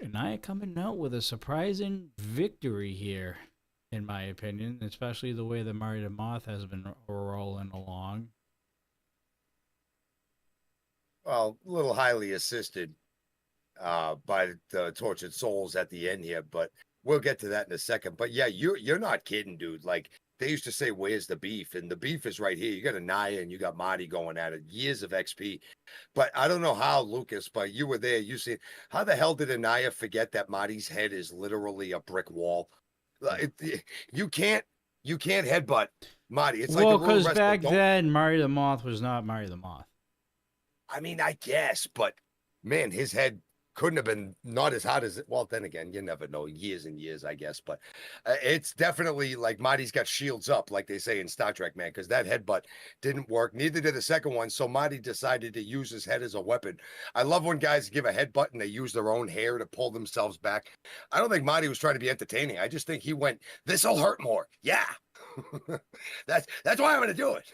[SPEAKER 2] Anaya coming out with a surprising victory here, in my opinion, especially the way that Maya the Moth has been rolling along.
[SPEAKER 1] Well, a little highly assisted by the Tortured Souls at the end here, but we'll get to that in a second. But yeah, you're not kidding, dude. Like, they used to say, where's the beef? And the beef is right here. You got Anaya and you got Marty going at it. Years of XP. But I don't know how, Lucas, but you were there. You see, how the hell did Anaya forget that Marty's head is literally a brick wall? You can't headbutt Marty. It's
[SPEAKER 2] well,
[SPEAKER 1] like
[SPEAKER 2] because back then, Maya the Moth was not Maya the Moth.
[SPEAKER 1] I mean, I guess, but man, his head couldn't have been not as hot as it. Well, then again, you never know. Years and years, I guess. But it's definitely like Marty's got shields up, like they say in Star Trek, man, because that headbutt didn't work. Neither did the second one. So Marty decided to use his head as a weapon. I love when guys give a headbutt and they use their own hair to pull themselves back. I don't think Marty was trying to be entertaining. I just think he went, this'll hurt more. Yeah. that's why I'm going to do it.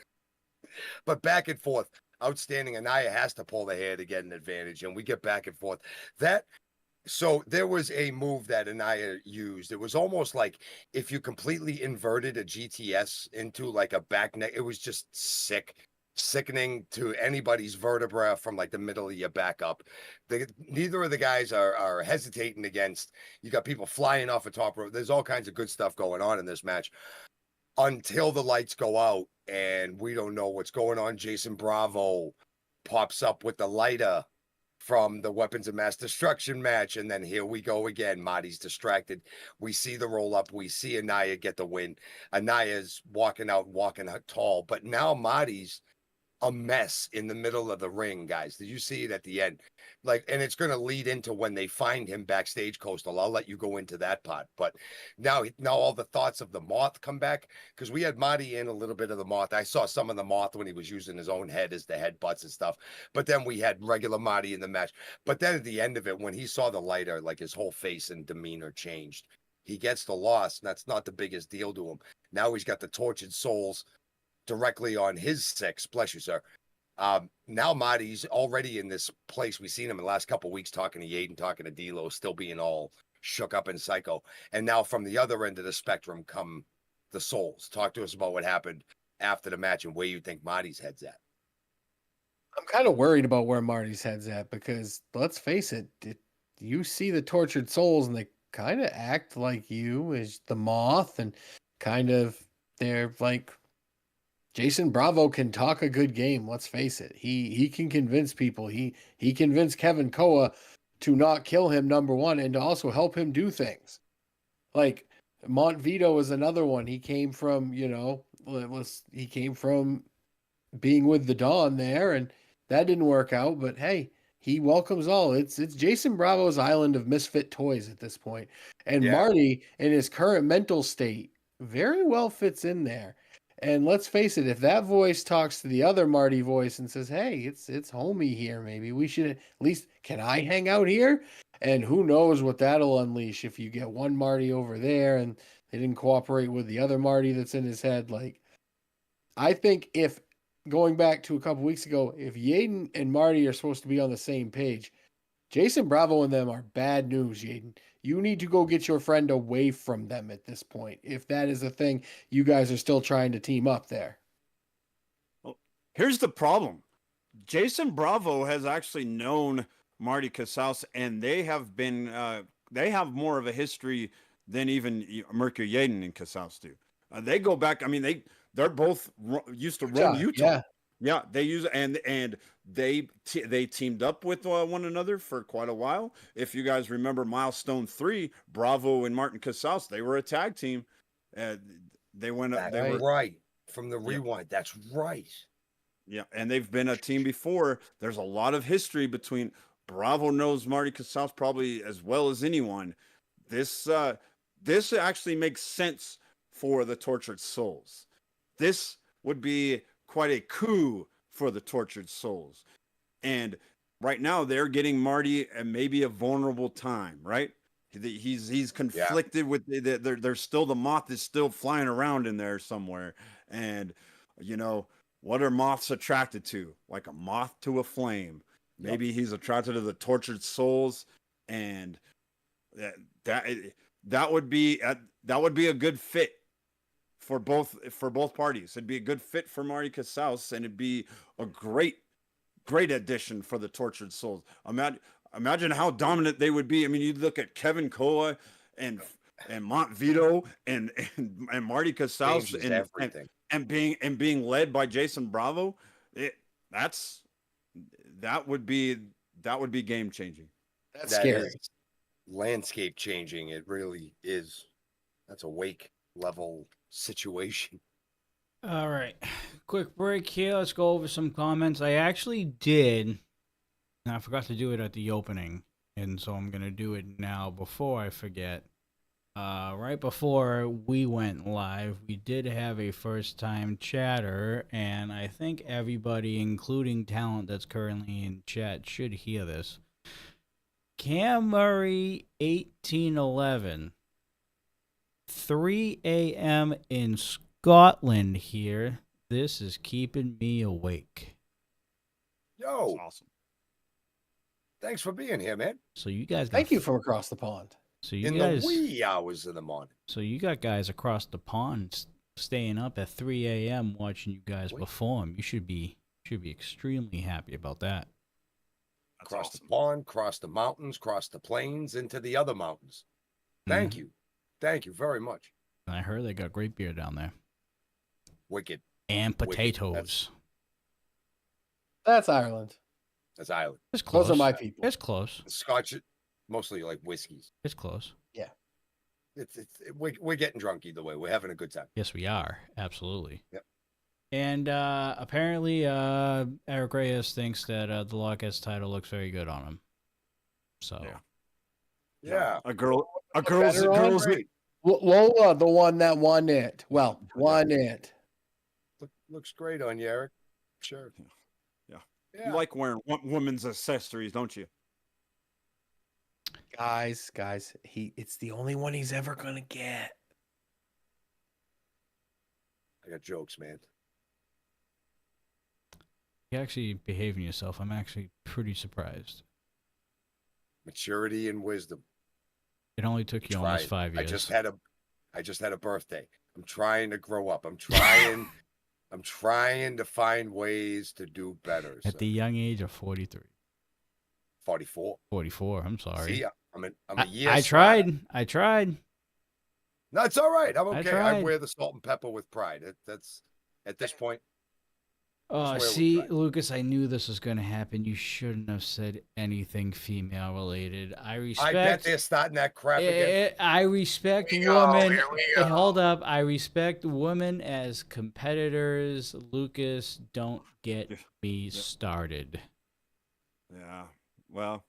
[SPEAKER 1] But back and forth. Outstanding. Anaya has to pull the hair to get an advantage, and we get back and forth. So there was a move that Anaya used. It was almost like if you completely inverted a GTS into like a back neck. It was just sickening to anybody's vertebra from like the middle of your back up. Neither of the guys are hesitating against. You got people flying off a top rope. There's all kinds of good stuff going on in this match until the lights go out. And we don't know what's going on. Jason Bravo pops up with the lighter from the Weapons of Mass Destruction match. And then here we go again. Marty's distracted. We see the roll up. We see Anaya get the win. Anaya's walking out tall. But now Marty's a mess in the middle of the ring, guys. Did you see it at the end? Like, and it's going to lead into when they find him backstage, Coastal. I'll let you go into that part. But now all the thoughts of the Moth come back, because we had Marty in a little bit of the Moth. I saw some of the Moth when he was using his own head as the headbutts and stuff. But then we had regular Marty in the match. But then at the end of it, when he saw the lighter, like his whole face and demeanor changed. He gets the loss, and that's not the biggest deal to him. Now he's got the Tortured Souls directly on his six. Bless you, sir. Now Marty's already in this place. We've seen him in the last couple of weeks talking to Yaden, talking to D'Lo, still being all shook up and psycho. And now from the other end of the spectrum come the Souls. Talk to us about what happened after the match and where you think Marty's head's at.
[SPEAKER 5] I'm kind of worried about where Marty's head's at, because let's face it, you see the Tortured Souls and they kind of act like you as the Moth, and kind of they're like, Jason Bravo can talk a good game. Let's face it. He can convince people. He convinced Kevin Koa to not kill him, number one, and to also help him do things. Like Montvito is another one. He came from, he came from being with the Dawn there, and that didn't work out. But hey, he welcomes all. It's Jason Bravo's island of misfit toys at this point. And Marty, in his current mental state, very well fits in there. And let's face it, if that voice talks to the other Marty voice and says, hey, it's homie here, maybe we should at least, can I hang out here? And who knows what that'll unleash if you get one Marty over there and they didn't cooperate with the other Marty that's in his head. Like, I think if, going back to a couple weeks ago, if Yaden and Marty are supposed to be on the same page, Jason Bravo and them are bad news, Jaden. You need to go get your friend away from them at this point. If that is the thing, you guys are still trying to team up there.
[SPEAKER 4] Well, here's the problem. Jason Bravo has actually known Marty Casals, and they have been they have more of a history than even Mercury Yaden and Casals do. They go back. I mean, they're both used to roam Utah.
[SPEAKER 5] Yeah.
[SPEAKER 4] Yeah, they use and they teamed up with one another for quite a while. If you guys remember Milestone 3, Bravo and Martin Casals, they were a tag team. They went up. They were
[SPEAKER 1] right from the rewind. Yeah. That's right.
[SPEAKER 4] Yeah, and they've been a team before. There's a lot of history between. Bravo knows Marty Casals probably as well as anyone. This actually makes sense for the Tortured Souls. This would be quite a coup for the Tortured Souls. And right now they're getting Marty at maybe a vulnerable time, right? He's conflicted with there's still the moth is still flying around in there somewhere. And what are moths attracted to? Like a moth to a flame. Maybe he's attracted to the Tortured Souls, and that would be a good fit for both parties. It'd be a good fit for Marty Casals, and it'd be a great addition for the Tortured Souls. Imagine how dominant they would be. I mean, you look at Kevin Koa and Montvito and Marty Casals and being led by Jason Bravo. That would be game changing.
[SPEAKER 5] That's scary.
[SPEAKER 1] Landscape changing. It really is. That's a wake level situation.
[SPEAKER 2] All right. Quick break here. Let's go over some comments. I actually did, and I forgot to do it at the opening, and so I'm going to do it now before I forget. Right before we went live, we did have a first-time chatter, and I think everybody, including talent that's currently in chat, should hear this. Cam Murray, 1811. 3 a.m. in Scotland here. This is keeping me awake.
[SPEAKER 1] Yo.
[SPEAKER 4] That's awesome.
[SPEAKER 1] Thanks for being here, man.
[SPEAKER 2] So you guys
[SPEAKER 5] Thank you from across the pond.
[SPEAKER 2] So you
[SPEAKER 1] in
[SPEAKER 2] guys,
[SPEAKER 1] the wee hours of the morning.
[SPEAKER 2] So you got guys across the pond staying up at 3 a.m. watching you guys perform. You should be extremely happy about that.
[SPEAKER 1] That's across awesome. The pond, cross the mountains, cross the plains, into the other mountains. Thank you. Thank you very much.
[SPEAKER 2] And I heard they got great beer down there.
[SPEAKER 1] Wicked.
[SPEAKER 2] And potatoes.
[SPEAKER 5] That's Ireland.
[SPEAKER 1] That's Ireland.
[SPEAKER 2] It's close.
[SPEAKER 5] Those are my people.
[SPEAKER 2] It's close.
[SPEAKER 1] The Scotch, mostly like whiskeys.
[SPEAKER 2] It's close.
[SPEAKER 5] Yeah.
[SPEAKER 1] We're getting drunk either way. We're having a good time.
[SPEAKER 2] Yes, we are. Absolutely.
[SPEAKER 1] Yep.
[SPEAKER 2] And apparently, Eric Reyes thinks that the Lockheed's title looks very good on him. So.
[SPEAKER 1] Yeah.
[SPEAKER 4] A girl's
[SPEAKER 5] Lola, the one that won it. Well, won it.
[SPEAKER 1] Looks great on you, Eric. Sure.
[SPEAKER 4] Yeah. You like wearing women's accessories, don't you?
[SPEAKER 5] Guys, it's the only one he's ever gonna get.
[SPEAKER 1] I got jokes, man.
[SPEAKER 2] You're actually behaving yourself. I'm actually pretty surprised.
[SPEAKER 1] Maturity and wisdom.
[SPEAKER 2] It only took you almost 5 years.
[SPEAKER 1] I just had a birthday. I'm trying to grow up. I'm trying to find ways to do better.
[SPEAKER 2] At the young age of 43.
[SPEAKER 1] 44.
[SPEAKER 2] 44. I'm sorry.
[SPEAKER 1] See, I'm a year.
[SPEAKER 2] I tried.
[SPEAKER 1] No, it's all right. I'm okay. I
[SPEAKER 2] tried.
[SPEAKER 1] wear the salt and pepper with pride. That's at this point.
[SPEAKER 2] Oh, see, Lucas, I knew this was going to happen. You shouldn't have said anything female related. I
[SPEAKER 1] bet they're starting that crap again.
[SPEAKER 2] I respect women. Hey, hold up. I respect women as competitors. Lucas, don't get me started.
[SPEAKER 4] Yeah. Well,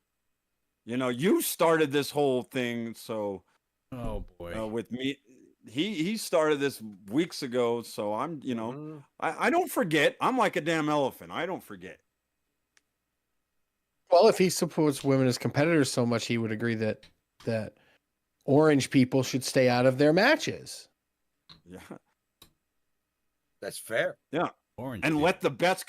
[SPEAKER 4] you started this whole thing, so.
[SPEAKER 2] Oh boy.
[SPEAKER 4] With me. He started this weeks ago, so I'm, I don't forget. I'm like a damn elephant. I don't forget.
[SPEAKER 5] Well, if he supports women as competitors so much, he would agree that orange people should stay out of their matches.
[SPEAKER 4] Yeah,
[SPEAKER 1] that's fair.
[SPEAKER 4] Yeah,
[SPEAKER 2] orange.
[SPEAKER 4] And let the best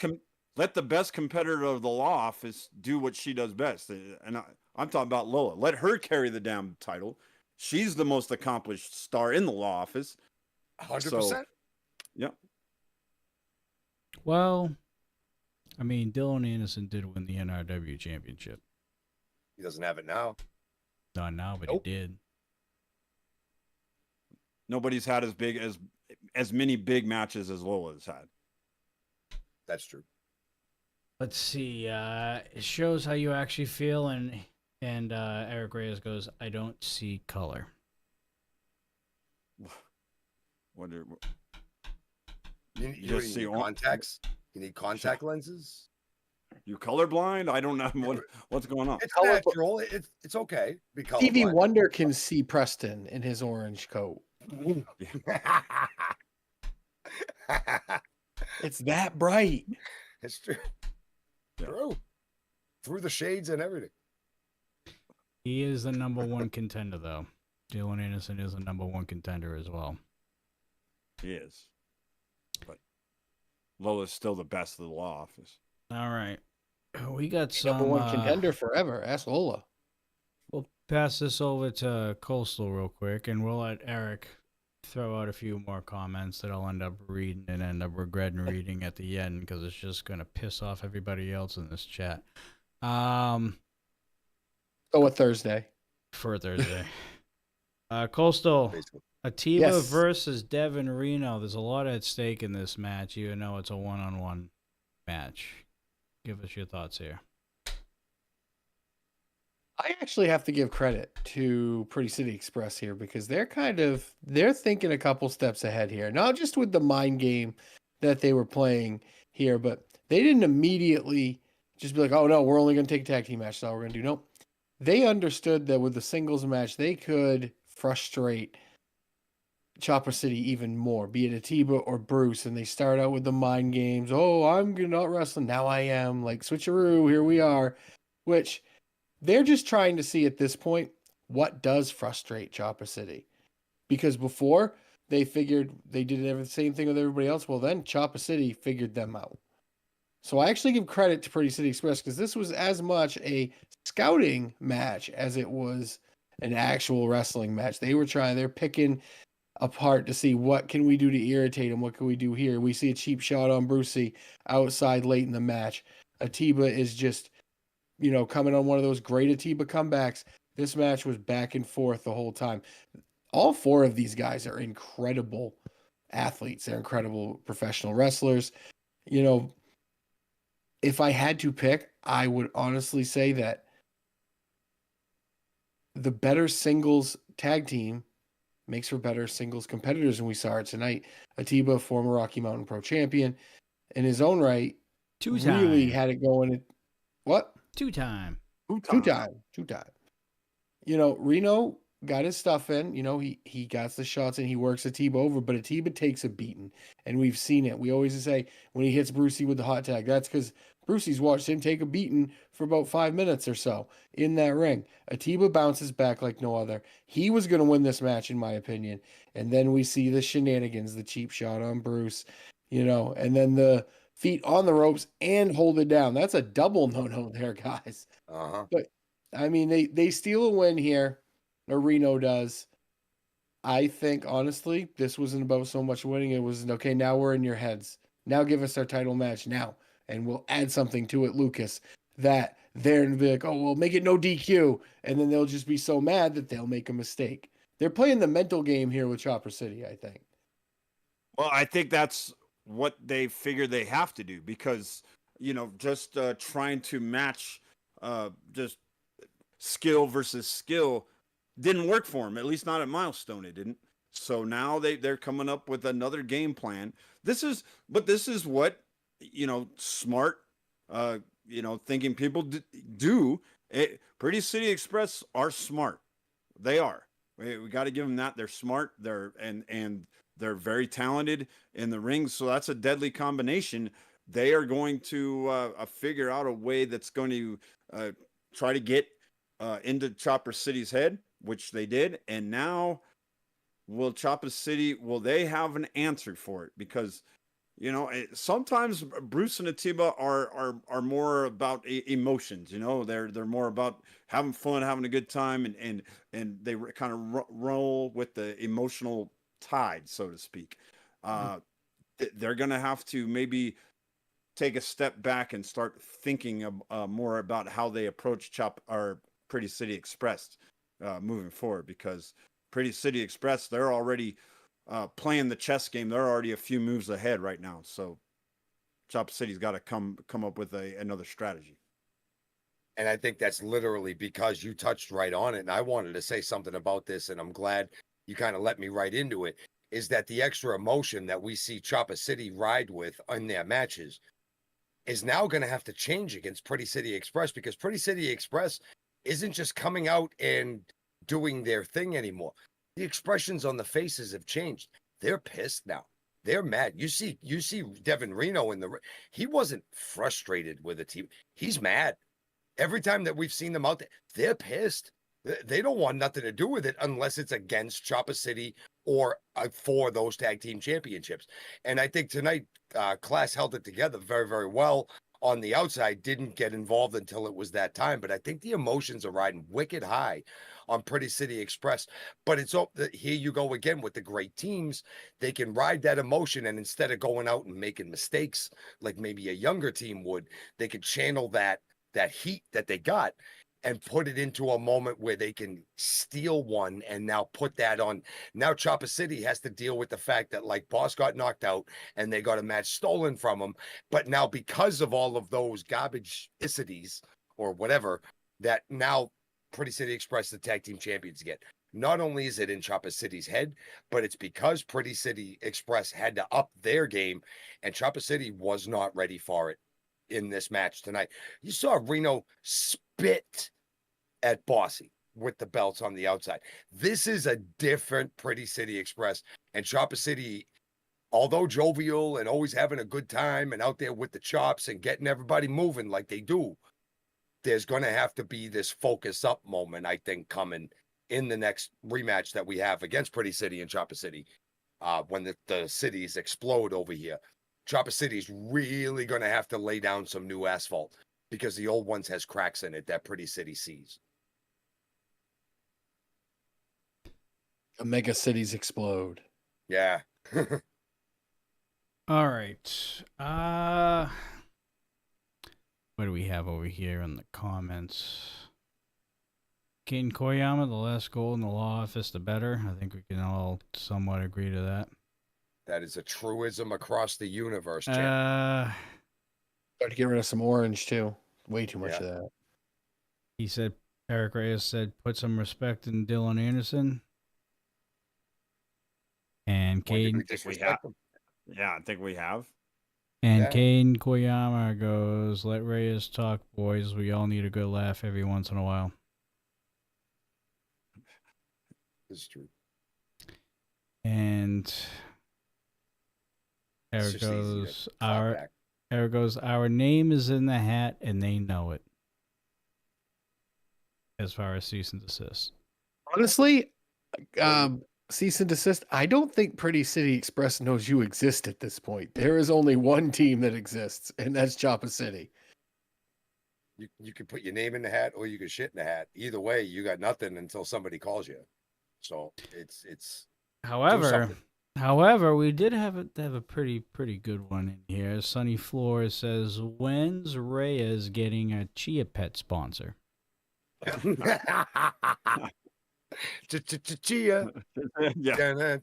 [SPEAKER 4] competitor of the law office do what she does best. And I'm talking about Lola. Let her carry the damn title. She's the most accomplished star in the law office.
[SPEAKER 1] 100%.
[SPEAKER 4] So, yeah.
[SPEAKER 2] Well, I mean, Dylan Anderson did win the NRW championship.
[SPEAKER 1] He doesn't have it now.
[SPEAKER 2] Not now, but
[SPEAKER 1] Nope.
[SPEAKER 2] he did.
[SPEAKER 4] Nobody's had as many big matches as Lola's had.
[SPEAKER 1] That's true.
[SPEAKER 2] Let's see. It shows how you actually feel, and Eric Reyes goes, "I don't see color."
[SPEAKER 1] You
[SPEAKER 4] just see
[SPEAKER 1] need contacts. You need contact lenses.
[SPEAKER 4] You colorblind? I don't know what's going on.
[SPEAKER 1] It's natural. It's okay. Be
[SPEAKER 5] Stevie
[SPEAKER 1] colorblind.
[SPEAKER 5] Wonder can see Preston in his orange coat. It's that bright.
[SPEAKER 1] It's true.
[SPEAKER 4] Yeah.
[SPEAKER 1] True. Through the shades and everything.
[SPEAKER 2] He is the number one contender, though. Dylan Anderson is the number one contender as well.
[SPEAKER 4] He is. But Lola's still the best of the law office.
[SPEAKER 2] All right. We got some...
[SPEAKER 5] Number one contender forever. Ask Lola.
[SPEAKER 2] We'll pass this over to Coastal real quick, and we'll let Eric throw out a few more comments that I'll end up reading and end up regretting reading at the end because it's just going to piss off everybody else in this chat.
[SPEAKER 5] So what Thursday?
[SPEAKER 2] For Thursday. Coastal,
[SPEAKER 1] Basically.
[SPEAKER 2] Atiba
[SPEAKER 5] Yes.
[SPEAKER 2] versus Devin Reno. There's a lot at stake in this match, even though it's a one-on-one match. Give us your thoughts here.
[SPEAKER 5] I actually have to give credit to Pretty City Express here because they're thinking a couple steps ahead here. Not just with the mind game that they were playing here, but they didn't immediately just be like, oh no, we're only going to take a tag team match. That's all we're going to do. Nope. They understood that with the singles match, they could frustrate Chopper City even more, be it Atiba or Bruce. And they start out with the mind games. Oh, I'm not wrestling. Now I am. Like, switcheroo, here we are. Which... they're just trying to see at this point what does frustrate Chopper City. Because before, they figured they did the same thing with everybody else. Well, then Chopper City figured them out. So I actually give credit to Pretty City Express because this was as much a scouting match as it was an actual wrestling match. They're picking apart to see what can we do to irritate him. What can we do here? We see a cheap shot on Brucey outside late in the match. Atiba is just... coming on one of those great Atiba comebacks. This match was back and forth the whole time. All four of these guys are incredible athletes. They're incredible professional wrestlers. If I had to pick, I would honestly say that the better singles tag team makes for better singles competitors, and we saw it tonight. Atiba, former Rocky Mountain Pro champion, in his own right, really had it going. What?
[SPEAKER 2] Two-time.
[SPEAKER 5] Reno got his stuff in. He got the shots and he works Atiba over, but Atiba takes a beating, and we've seen it. We always say when he hits Brucey with the hot tag, that's because Brucey's watched him take a beating for about 5 minutes or so in that ring. Atiba bounces back like no other. He was going to win this match, in my opinion. And then we see the shenanigans, the cheap shot on Bruce, and then the feet on the ropes and hold it down. That's a double no-no there, guys.
[SPEAKER 1] Uh-huh.
[SPEAKER 5] But, I mean, they steal a win here, or Reno does. I think, honestly, this wasn't about so much winning. It was, okay, now we're in your heads. Now give us our title match now. And we'll add something to it, Lucas, that they're going to be like, oh, well, make it no DQ. And then they'll just be so mad that they'll make a mistake. They're playing the mental game here with Chopper City, I think.
[SPEAKER 4] Well, I think that's what they figure they have to do because, just trying to match just skill versus skill didn't work for them, at least not at Milestone. It didn't. So now they're coming up with another game plan. This is what, smart, thinking people do. Pretty City Express are smart. They are. We got to give them that. They're smart. And they're very talented in the ring. So that's a deadly combination. They are going to figure out a way that's going to try to get into Chopper City's head, which they did. And now will Chopper City, will they have an answer for it? Because, sometimes Bruce and Atiba are more about about emotions. You know, they're more about having fun, having a good time, and they kind of roll with the emotional tide, so to speak. They're going to have to maybe take a step back and start thinking more about how they approach Pretty City Express moving forward, because Pretty City Express, they're already playing the chess game. They're already a few moves ahead right now. So Chop City's got to come up with another strategy.
[SPEAKER 1] And I think that's literally because you touched right on it. And I wanted to say something about this, and I'm glad you kind of let me right into it, is that the extra emotion that we see Chopper City ride with in their matches is now going to have to change against Pretty City Express, because Pretty City Express isn't just coming out and doing their thing anymore. The expressions on the faces have changed. They're pissed now. They're mad. You see Devin Reno he wasn't frustrated with the team. He's mad. Every time that we've seen them out there, they're pissed. They don't want nothing to do with it unless it's against Chopper City or for those tag team championships. And I think tonight, Class held it together very, very well on the outside, didn't get involved until it was that time. But I think the emotions are riding wicked high on Pretty City Express. But it's here you go again with the great teams. They can ride that emotion, and instead of going out and making mistakes like maybe a younger team would, they could channel that heat that they got and put it into a moment where they can steal one and now put that on. Now Chopper City has to deal with the fact that, like, Boss got knocked out and they got a match stolen from him. But now, because of all of those garbage-icities or whatever, that now Pretty City Express, the tag team champions, get. Not only is it in Chopper City's head, but it's because Pretty City Express had to up their game, and Chopper City was not ready for it in this match tonight. You saw Reno spit at Bossy with the belts on the outside. This is a different Pretty City Express, and Chopper City, although jovial and always having a good time and out there with the chops and getting everybody moving like they do, there's going to have to be this focus up moment, I think, coming in the next rematch that we have against Pretty City and Chopper City, when the cities explode over here. Chopper City's really going to have to lay down some new asphalt, because the old ones has cracks in it that Pretty City sees.
[SPEAKER 5] Mega cities explode.
[SPEAKER 1] Yeah.
[SPEAKER 2] All right. What do we have over here in the comments? King Koyama, the less gold in the law office, the better. I think we can all somewhat agree to that.
[SPEAKER 1] That is a truism across the universe, champ.
[SPEAKER 5] Got to get rid of some orange too. Way too much of that.
[SPEAKER 2] He said, Eric Reyes said, put some respect in Dylan Anderson. And Kane.
[SPEAKER 4] Yeah, I think we have.
[SPEAKER 2] And Kane Koyama goes, let Reyes talk, boys. We all need a good laugh every once in a while.
[SPEAKER 1] This is true.
[SPEAKER 2] And Eric goes, our name is in the hat and they know it. As far as cease and desist.
[SPEAKER 5] Honestly, cease and desist, I don't think Pretty City Express knows you exist at this point. There is only one team that exists, and that's Chopper City.
[SPEAKER 1] You can put your name in the hat or you can shit in the hat. Either way, you got nothing until somebody calls you. So it's
[SPEAKER 2] However, we did have a pretty good one in here. Sunny Floor says, when's Reyes getting a Chia Pet sponsor?
[SPEAKER 1] Chia.
[SPEAKER 4] Yeah.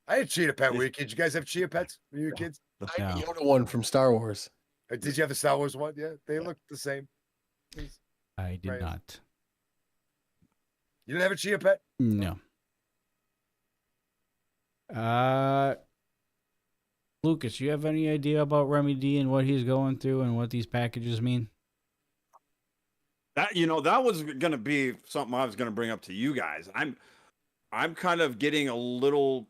[SPEAKER 1] I had Chia Pet when you were kids. You guys have Chia Pets when you were kids?
[SPEAKER 5] I had the Yoda one from Star Wars.
[SPEAKER 1] Did you have the Star Wars one? Yeah, they look the same.
[SPEAKER 2] I did not.
[SPEAKER 1] You didn't have a Chia Pet?
[SPEAKER 2] No. Lucas, you have any idea about Remy D and what he's going through and what these packages mean?
[SPEAKER 4] That that was going to be something I was going to bring up to you guys. I'm kind of getting a little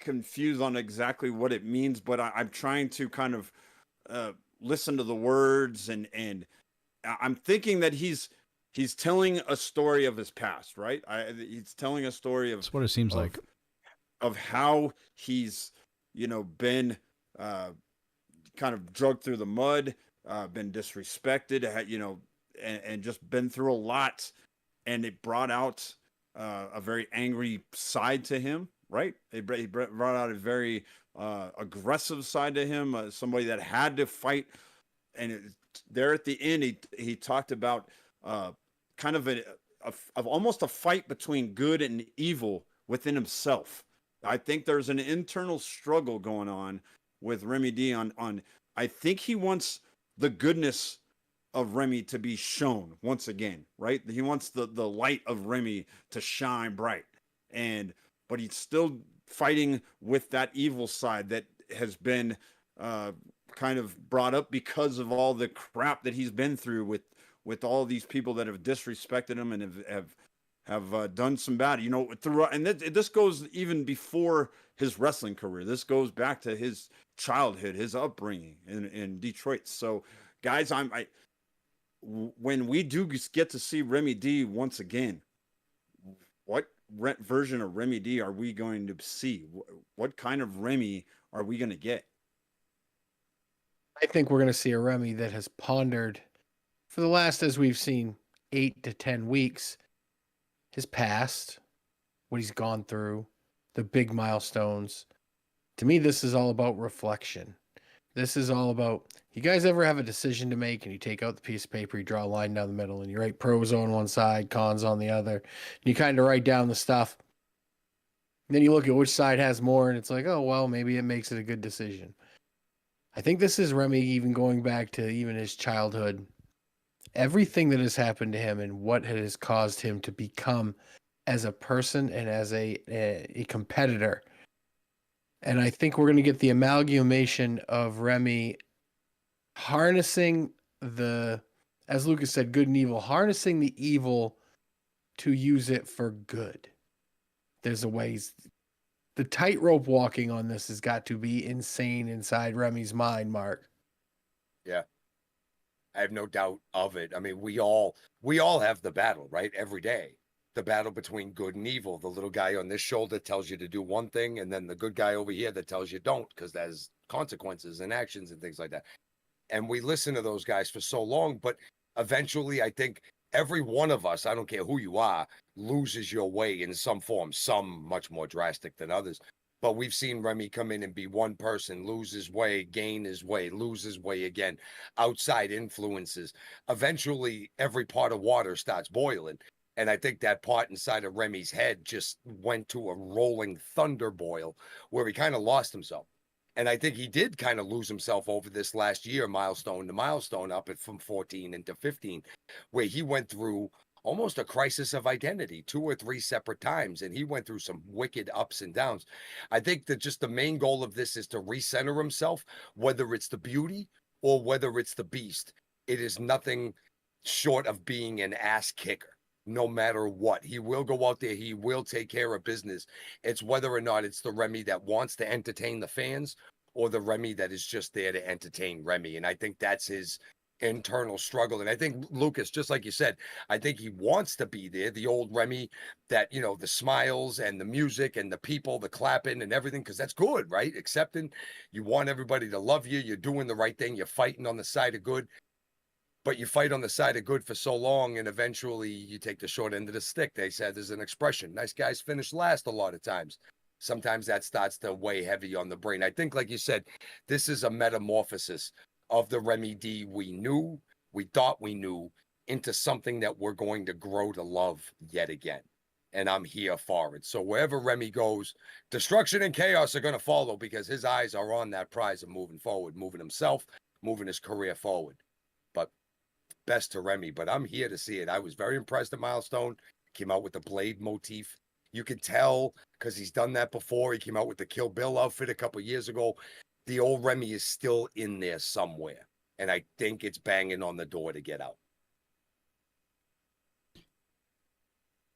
[SPEAKER 4] confused on exactly what it means, but I'm trying to kind of listen to the words, and I'm thinking that he's telling a story of his past, right? He's telling a story of.
[SPEAKER 2] That's what it seems like.
[SPEAKER 4] Of how he's, been kind of drugged through the mud, been disrespected, and just been through a lot, and it brought out a very angry side to him. Right? He brought out a very aggressive side to him, somebody that had to fight. And there at the end, he talked about kind of of almost a fight between good and evil within himself. I think there's an internal struggle going on with Remy D on I think he wants the goodness of Remy to be shown once again, right? He wants the light of Remy to shine bright. But he's still fighting with that evil side that has been kind of brought up because of all the crap that he's been through with all these people that have disrespected him and have done some bad, throughout. And this goes even before his wrestling career. This goes back to his childhood, his upbringing in Detroit. So, guys, when we do get to see Remy D once again, what version of Remy D are we going to see? What kind of Remy are we going to get?
[SPEAKER 5] I think we're going to see a Remy that has pondered for the last, as we've seen, 8 to 10 weeks, his past, what he's gone through, the big milestones. To me, this is all about reflection. This is all about, you guys ever have a decision to make and you take out the piece of paper, you draw a line down the middle, and you write pros on one side, cons on the other, and you kind of write down the stuff. And then you look at which side has more, and it's like, oh, well, maybe it makes it a good decision. I think this is Remy even going back to even his childhood. Everything that has happened to him and what has caused him to become as a person and as a competitor. And I think we're going to get the amalgamation of Remy harnessing as Lucas said, good and evil, harnessing the evil to use it for good. There's a ways. The tightrope walking on this has got to be insane inside Remy's mind, Mark.
[SPEAKER 1] Yeah. I have no doubt of it. I mean, we all have the battle, right? Every day. The battle between good and evil. The little guy on this shoulder tells you to do one thing, and then the good guy over here that tells you don't, because there's consequences and actions and things like that. And we listen to those guys for so long, but eventually I think every one of us, I don't care who you are, loses your way in some form, some much more drastic than others. But we've seen Remy come in and be one person, lose his way, gain his way, lose his way again, outside influences. Eventually, every pot of water starts boiling. And I think that pot inside of Remy's head just went to a rolling thunder boil where he kind of lost himself. And I think he did kind of lose himself over this last year, milestone to milestone, up from 14 into 15, where he went through almost a crisis of identity 2 or 3 separate times. And he went through some wicked ups and downs. I think that just the main goal of this is to recenter himself, whether it's the beauty or whether it's the beast. It is nothing short of being an ass kicker. No matter what, he will go out there. He will take care of business. It's whether or not it's the Remy that wants to entertain the fans or the Remy that is just there to entertain Remy. And I think that's his internal struggle. And I think, Lucas, just like you said, I think he wants to be there, the old Remy that, the smiles and the music and the people, the clapping and everything, because that's good, right? Accepting. You want everybody to love you. You're doing the right thing. You're fighting on the side of good. But you fight on the side of good for so long, and eventually you take the short end of the stick. They said there's an expression, nice guys finish last a lot of times. Sometimes that starts to weigh heavy on the brain. I think, like you said, this is a metamorphosis of the Remy D we thought we knew, into something that we're going to grow to love yet again. And I'm here for it. So wherever Remy goes, destruction and chaos are going to follow, because his eyes are on that prize of moving forward, moving himself, moving his career forward. But best to Remy, but I'm here to see it. I was very impressed at Milestone. Came out with the blade motif. You could tell because he's done that before. He came out with the Kill Bill outfit a couple years ago. The old Remy is still in there somewhere, and I think it's banging on the door to get out.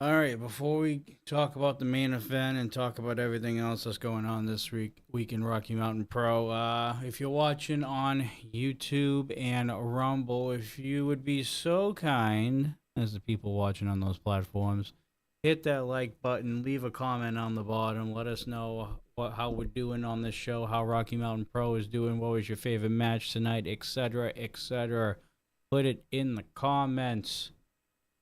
[SPEAKER 2] All right, before we talk about the main event and talk about everything else that's going on this week in Rocky Mountain Pro, if you're watching on YouTube and Rumble, if you would be so kind, as the people watching on those platforms, hit that like button, leave a comment on the bottom, let us know how we're doing on this show, how Rocky Mountain Pro is doing, what was your favorite match tonight, etc., etc. Put it in the comments.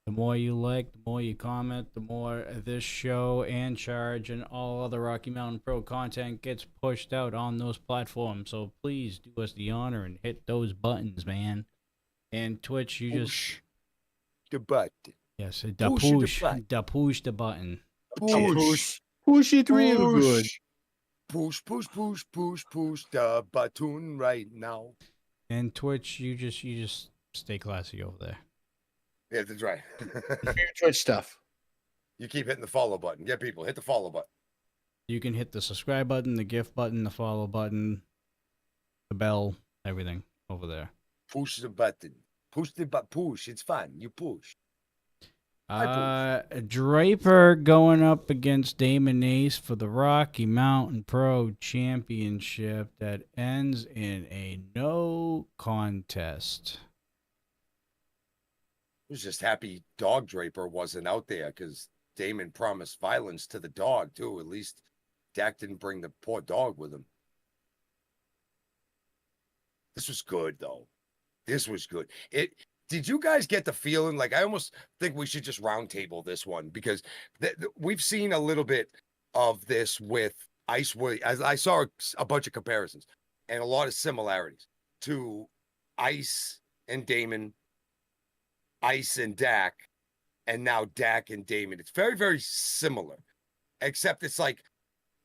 [SPEAKER 2] The more you like, the more you comment, the more this show and Charge and all other Rocky Mountain Pro content gets pushed out on those platforms. So please do us the honor and hit those buttons, man. And Twitch, you
[SPEAKER 1] Push the button.
[SPEAKER 2] Yes,
[SPEAKER 1] Push
[SPEAKER 2] push the button.
[SPEAKER 5] Push it real good.
[SPEAKER 1] Push the button right now.
[SPEAKER 2] And Twitch, you just stay classy over there.
[SPEAKER 1] Yeah, that's right.
[SPEAKER 5] Twitch stuff.
[SPEAKER 1] You keep hitting the follow button. Get people, hit the follow button.
[SPEAKER 2] You can hit the subscribe button, the gift button, the follow button, the bell, everything over there.
[SPEAKER 1] Push the button. Push the button. Push. It's fun. You push.
[SPEAKER 2] Draper going up against Damon Ace for the Rocky Mountain Pro Championship that ends in a no contest.
[SPEAKER 1] I was just happy Dog Draper wasn't out there because Damon promised violence to the dog, too. At least Dak didn't bring the poor dog with him. This was good, though. This was good. Did you guys get the feeling, like, I almost think we should just roundtable this one because we've seen a little bit of this with Ice Williams. I saw a bunch of comparisons and a lot of similarities to Ice and Damon, Ice and Dak, and now Dak and Damon. It's very, very similar, except it's like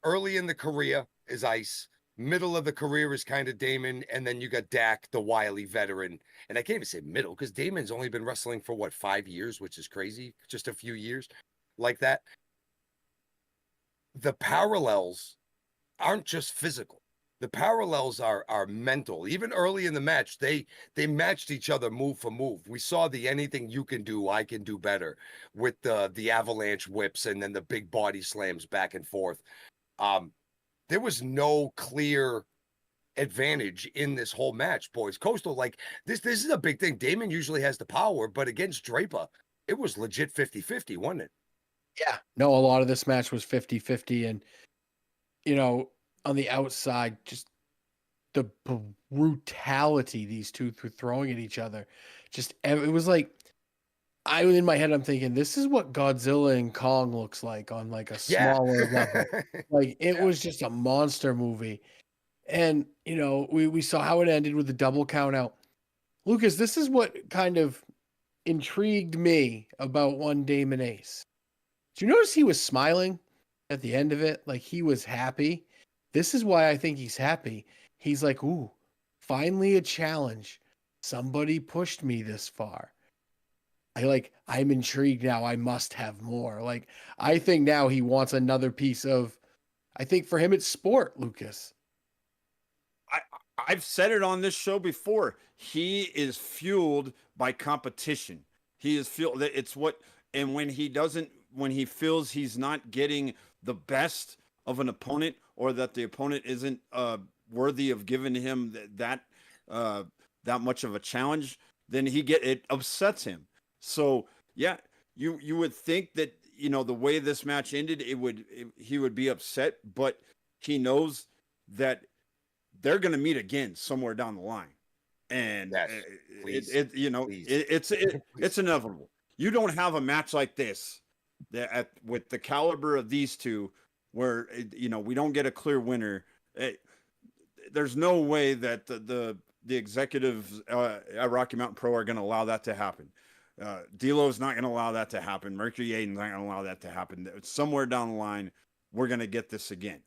[SPEAKER 1] early in the career is Ice, middle of the career is kind of Damon, and then you got Dak, the wily veteran. And I can't even say middle because Damon's only been wrestling for, 5 years, which is crazy. Just a few years like that. The parallels aren't just physical. The parallels are mental. Even early in the match, they matched each other move for move. We saw the anything you can do, I can do better with the avalanche whips and then the big body slams back and forth. There was no clear advantage in this whole match, boys. Coastal, like this is a big thing. Damon usually has the power, but against Draper, it was legit 50-50, wasn't it?
[SPEAKER 5] Yeah. No, a lot of this match was 50-50. And, on the outside, just the brutality these two were throwing at each other. It was like, in my head, I'm thinking, this is what Godzilla and Kong looks like on like a smaller level. Like it was just a monster movie. And, we saw how it ended with the double count out. Lucas, this is what kind of intrigued me about one Damon Ace. Did you notice he was smiling at the end of it? Like he was happy. This is why I think he's happy. He's like, ooh, finally a challenge. Somebody pushed me this far. I'm intrigued now. I must have more. Like, I think now he wants another piece of, I think for him, it's sport, Lucas.
[SPEAKER 4] I've said it on this show before. He is fueled by competition. He is fueled. It's what, and when he feels he's not getting the best of an opponent or that the opponent isn't worthy of giving him that much of a challenge, then it upsets him. So yeah, you would think that, the way this match ended, he would be upset, but he knows that they're going to meet again somewhere down the line. And it's inevitable. You don't have a match like this with the caliber of these two where, we don't get a clear winner. There's no way that the executives at Rocky Mountain Pro are going to allow that to happen. D'Lo's not going to allow that to happen. Mercury Aiden's not going to allow that to happen. Somewhere down the line, we're going to get this again.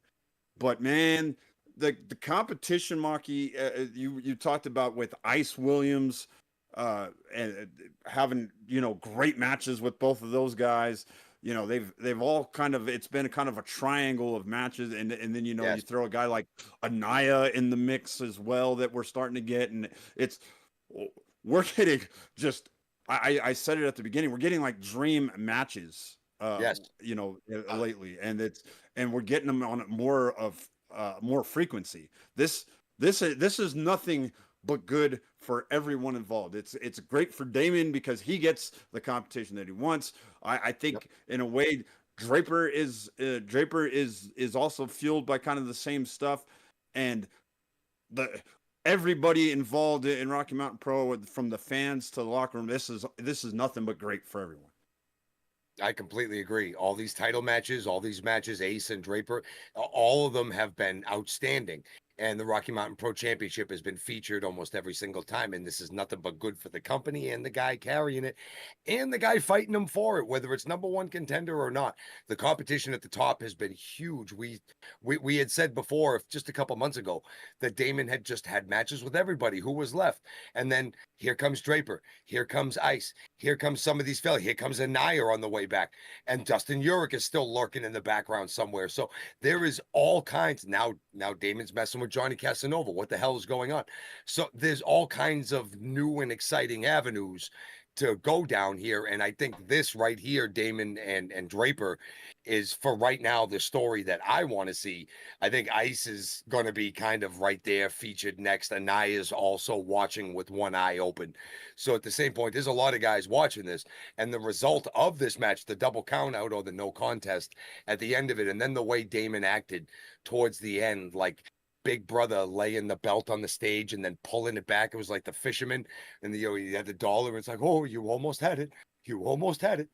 [SPEAKER 4] But man, the competition, Maki, you talked about with Ice Williams and having great matches with both of those guys. They've all it's been kind of a triangle of matches, and then you throw a guy like Anaya in the mix as well that we're starting to get, and we're getting just. I said it at the beginning. We're getting like dream matches, lately, and we're getting them on more frequency. This is nothing but good for everyone involved. It's great for Damon because he gets the competition that he wants. I think in a way Draper is also fueled by kind of the same stuff, and everybody involved in Rocky Mountain Pro, from the fans to the locker room, this is nothing but great for everyone.
[SPEAKER 1] I completely agree. All these title matches, all these matches, Ace and Draper, all of them have been outstanding. And the Rocky Mountain Pro Championship has been featured almost every single time. And this is nothing but good for the company and the guy carrying it and the guy fighting him for it, whether it's number one contender or not. The competition at the top has been huge. We had said before, just a couple months ago, that Damon had just had matches with everybody who was left. And then here comes Draper. Here comes Ice. Here comes some of these fellas. Here comes Anaya on the way back. And Dustin Urich is still lurking in the background somewhere. So there is all kinds. Now Damon's messing with Johnny Casanova. What the hell is going on? So there's all kinds of new and exciting avenues to go down here. And I think this right here, Damon and Draper, is for right now the story that I want to see. I think Ice is going to be kind of right there featured next. Anaya is also watching with one eye open. So at the same point, there's a lot of guys watching this. And the result of this match, the double count out or the no contest at the end of it, and then the way Damon acted towards the end, like Big Brother laying the belt on the stage and then pulling it back. It was like the fisherman, and he had the dollar. It's like, oh, you almost had it. You almost had it.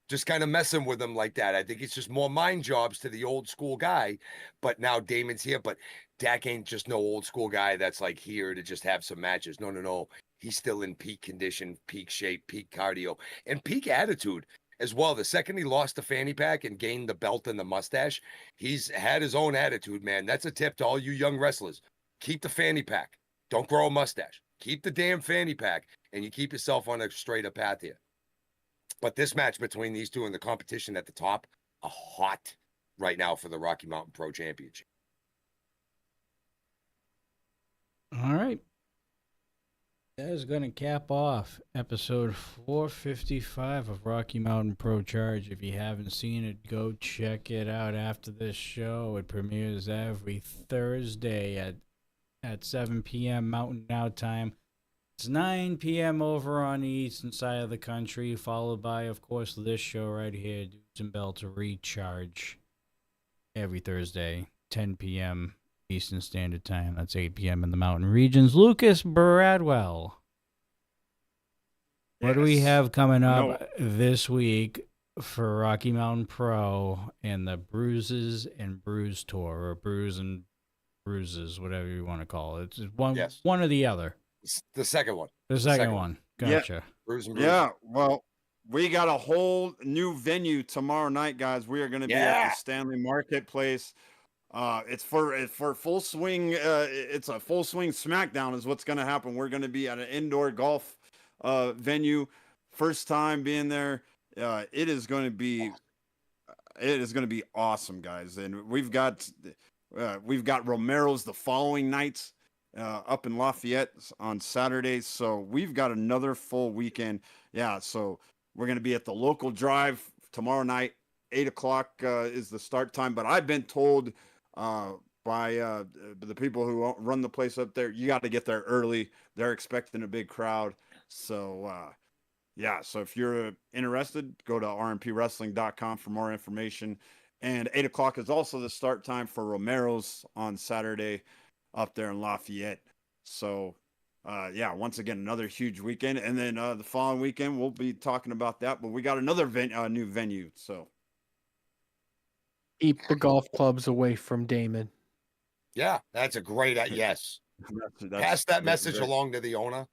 [SPEAKER 1] Just kind of messing with him like that. I think it's just more mind jobs to the old school guy. But now Damon's here. But Dak ain't just no old school guy that's like here to just have some matches. No. He's still in peak condition, peak shape, peak cardio, and peak attitude as well. The second he lost the fanny pack and gained the belt and the mustache, he's had his own attitude, man. That's a tip to all you young wrestlers. Keep the fanny pack. Don't grow a mustache. Keep the damn fanny pack, and you keep yourself on a straighter path here. But this match between these two and the competition at the top, are hot right now for the Rocky Mountain Pro Championship.
[SPEAKER 2] All right. That is going to cap off episode 455 of Rocky Mountain Pro Charge. If you haven't seen it, go check it out after this show. It premieres every Thursday at 7 p.m. Mountain Now time. It's 9 p.m. over on the eastern side of the country, followed by, of course, this show right here, Dudes and Belts Recharge, every Thursday, 10 p.m. Eastern Standard Time. That's 8 p.m. in the mountain regions. Lucas Bradwell. What do we have coming up this week for Rocky Mountain Pro and the Bruises and Bruise Tour, or Bruise and Bruises, whatever you want to call it? It's one or the other.
[SPEAKER 1] The second one.
[SPEAKER 2] The second one. Gotcha.
[SPEAKER 4] Yeah.
[SPEAKER 1] Bruise and Bruise.
[SPEAKER 4] Yeah, well, we got a whole new venue tomorrow night, guys. We are going to be at the Stanley Marketplace. It's for full swing. It's a full swing SmackDown is what's going to happen. We're going to be at an indoor golf venue. First time being there. It is going to be awesome, guys. And we've got Romero's the following night up in Lafayette on Saturday. So we've got another full weekend. Yeah. So we're going to be at the local drive tomorrow night. 8:00 is the start time, but I've been told by the people who run the place up there, you got to get there early. They're expecting a big crowd. So, so if you're interested, go to rmpwrestling.com for more information. And 8:00 is also the start time for Romero's on Saturday up there in Lafayette. So, once again, another huge weekend. And then the following weekend, we'll be talking about that. But we got another new venue. So.
[SPEAKER 5] Keep the golf clubs away from Damon.
[SPEAKER 1] Yeah, that's a great yes. Pass that message along to the owner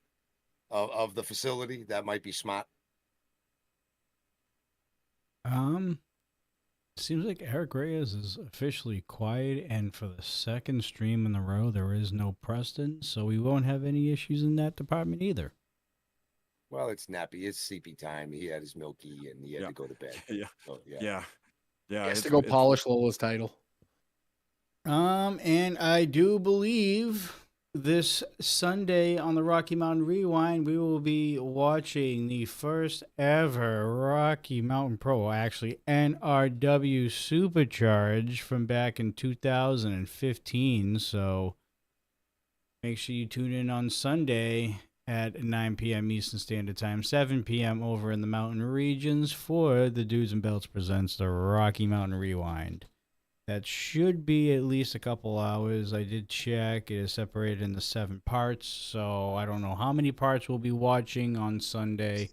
[SPEAKER 1] of the facility. That might be smart.
[SPEAKER 2] Seems like Eric Reyes is officially quiet, and for the second stream in a row, there is no Preston, so we won't have any issues in that department either.
[SPEAKER 1] Well, it's nappy. It's sleepy time. He had his milky, and he had to go to bed.
[SPEAKER 4] Yeah.
[SPEAKER 5] He has to go polish Lola's title.
[SPEAKER 2] And I do believe this Sunday on the Rocky Mountain Rewind, we will be watching the first ever Rocky Mountain Pro, actually NRW Supercharge from back in 2015. So make sure you tune in on Sunday at 9 p.m. Eastern Standard Time, 7 p.m. over in the mountain regions for the Dudes and Belts presents the Rocky Mountain Rewind. That should be at least a couple hours. I did check. It is separated into 7 parts, so I don't know how many parts we'll be watching on Sunday.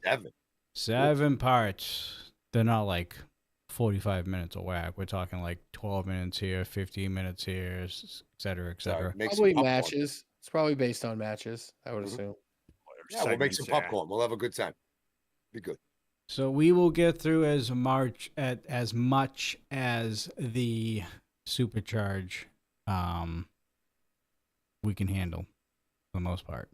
[SPEAKER 2] 7 parts. They're not like 45 minutes of whack. We're talking like 12 minutes here, 15 minutes here, et cetera, et cetera.
[SPEAKER 5] Probably matches. It's probably based on matches, I would assume.
[SPEAKER 1] Yeah, we'll make some popcorn. We'll have a good time. Be good.
[SPEAKER 2] So we will get through as much as the supercharge we can handle for the most part.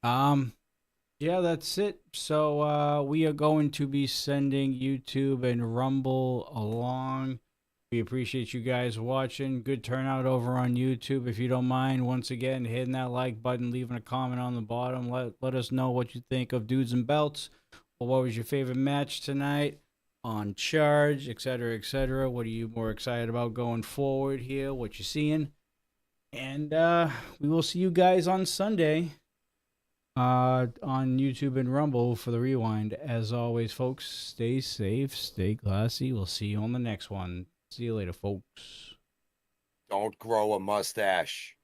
[SPEAKER 2] Yeah, that's it. So we are going to be sending YouTube and Rumble along. We appreciate you guys watching. Good turnout over on YouTube. If you don't mind, once again, hitting that like button, leaving a comment on the bottom. Let us know what you think of Dudes and Belts. Or what was your favorite match tonight on Charge, etc., etc. What are you more excited about going forward here? What you seeing? And we will see you guys on Sunday on YouTube and Rumble for the Rewind. As always, folks, stay safe, stay classy. We'll see you on the next one. See you later, folks.
[SPEAKER 1] Don't grow a mustache.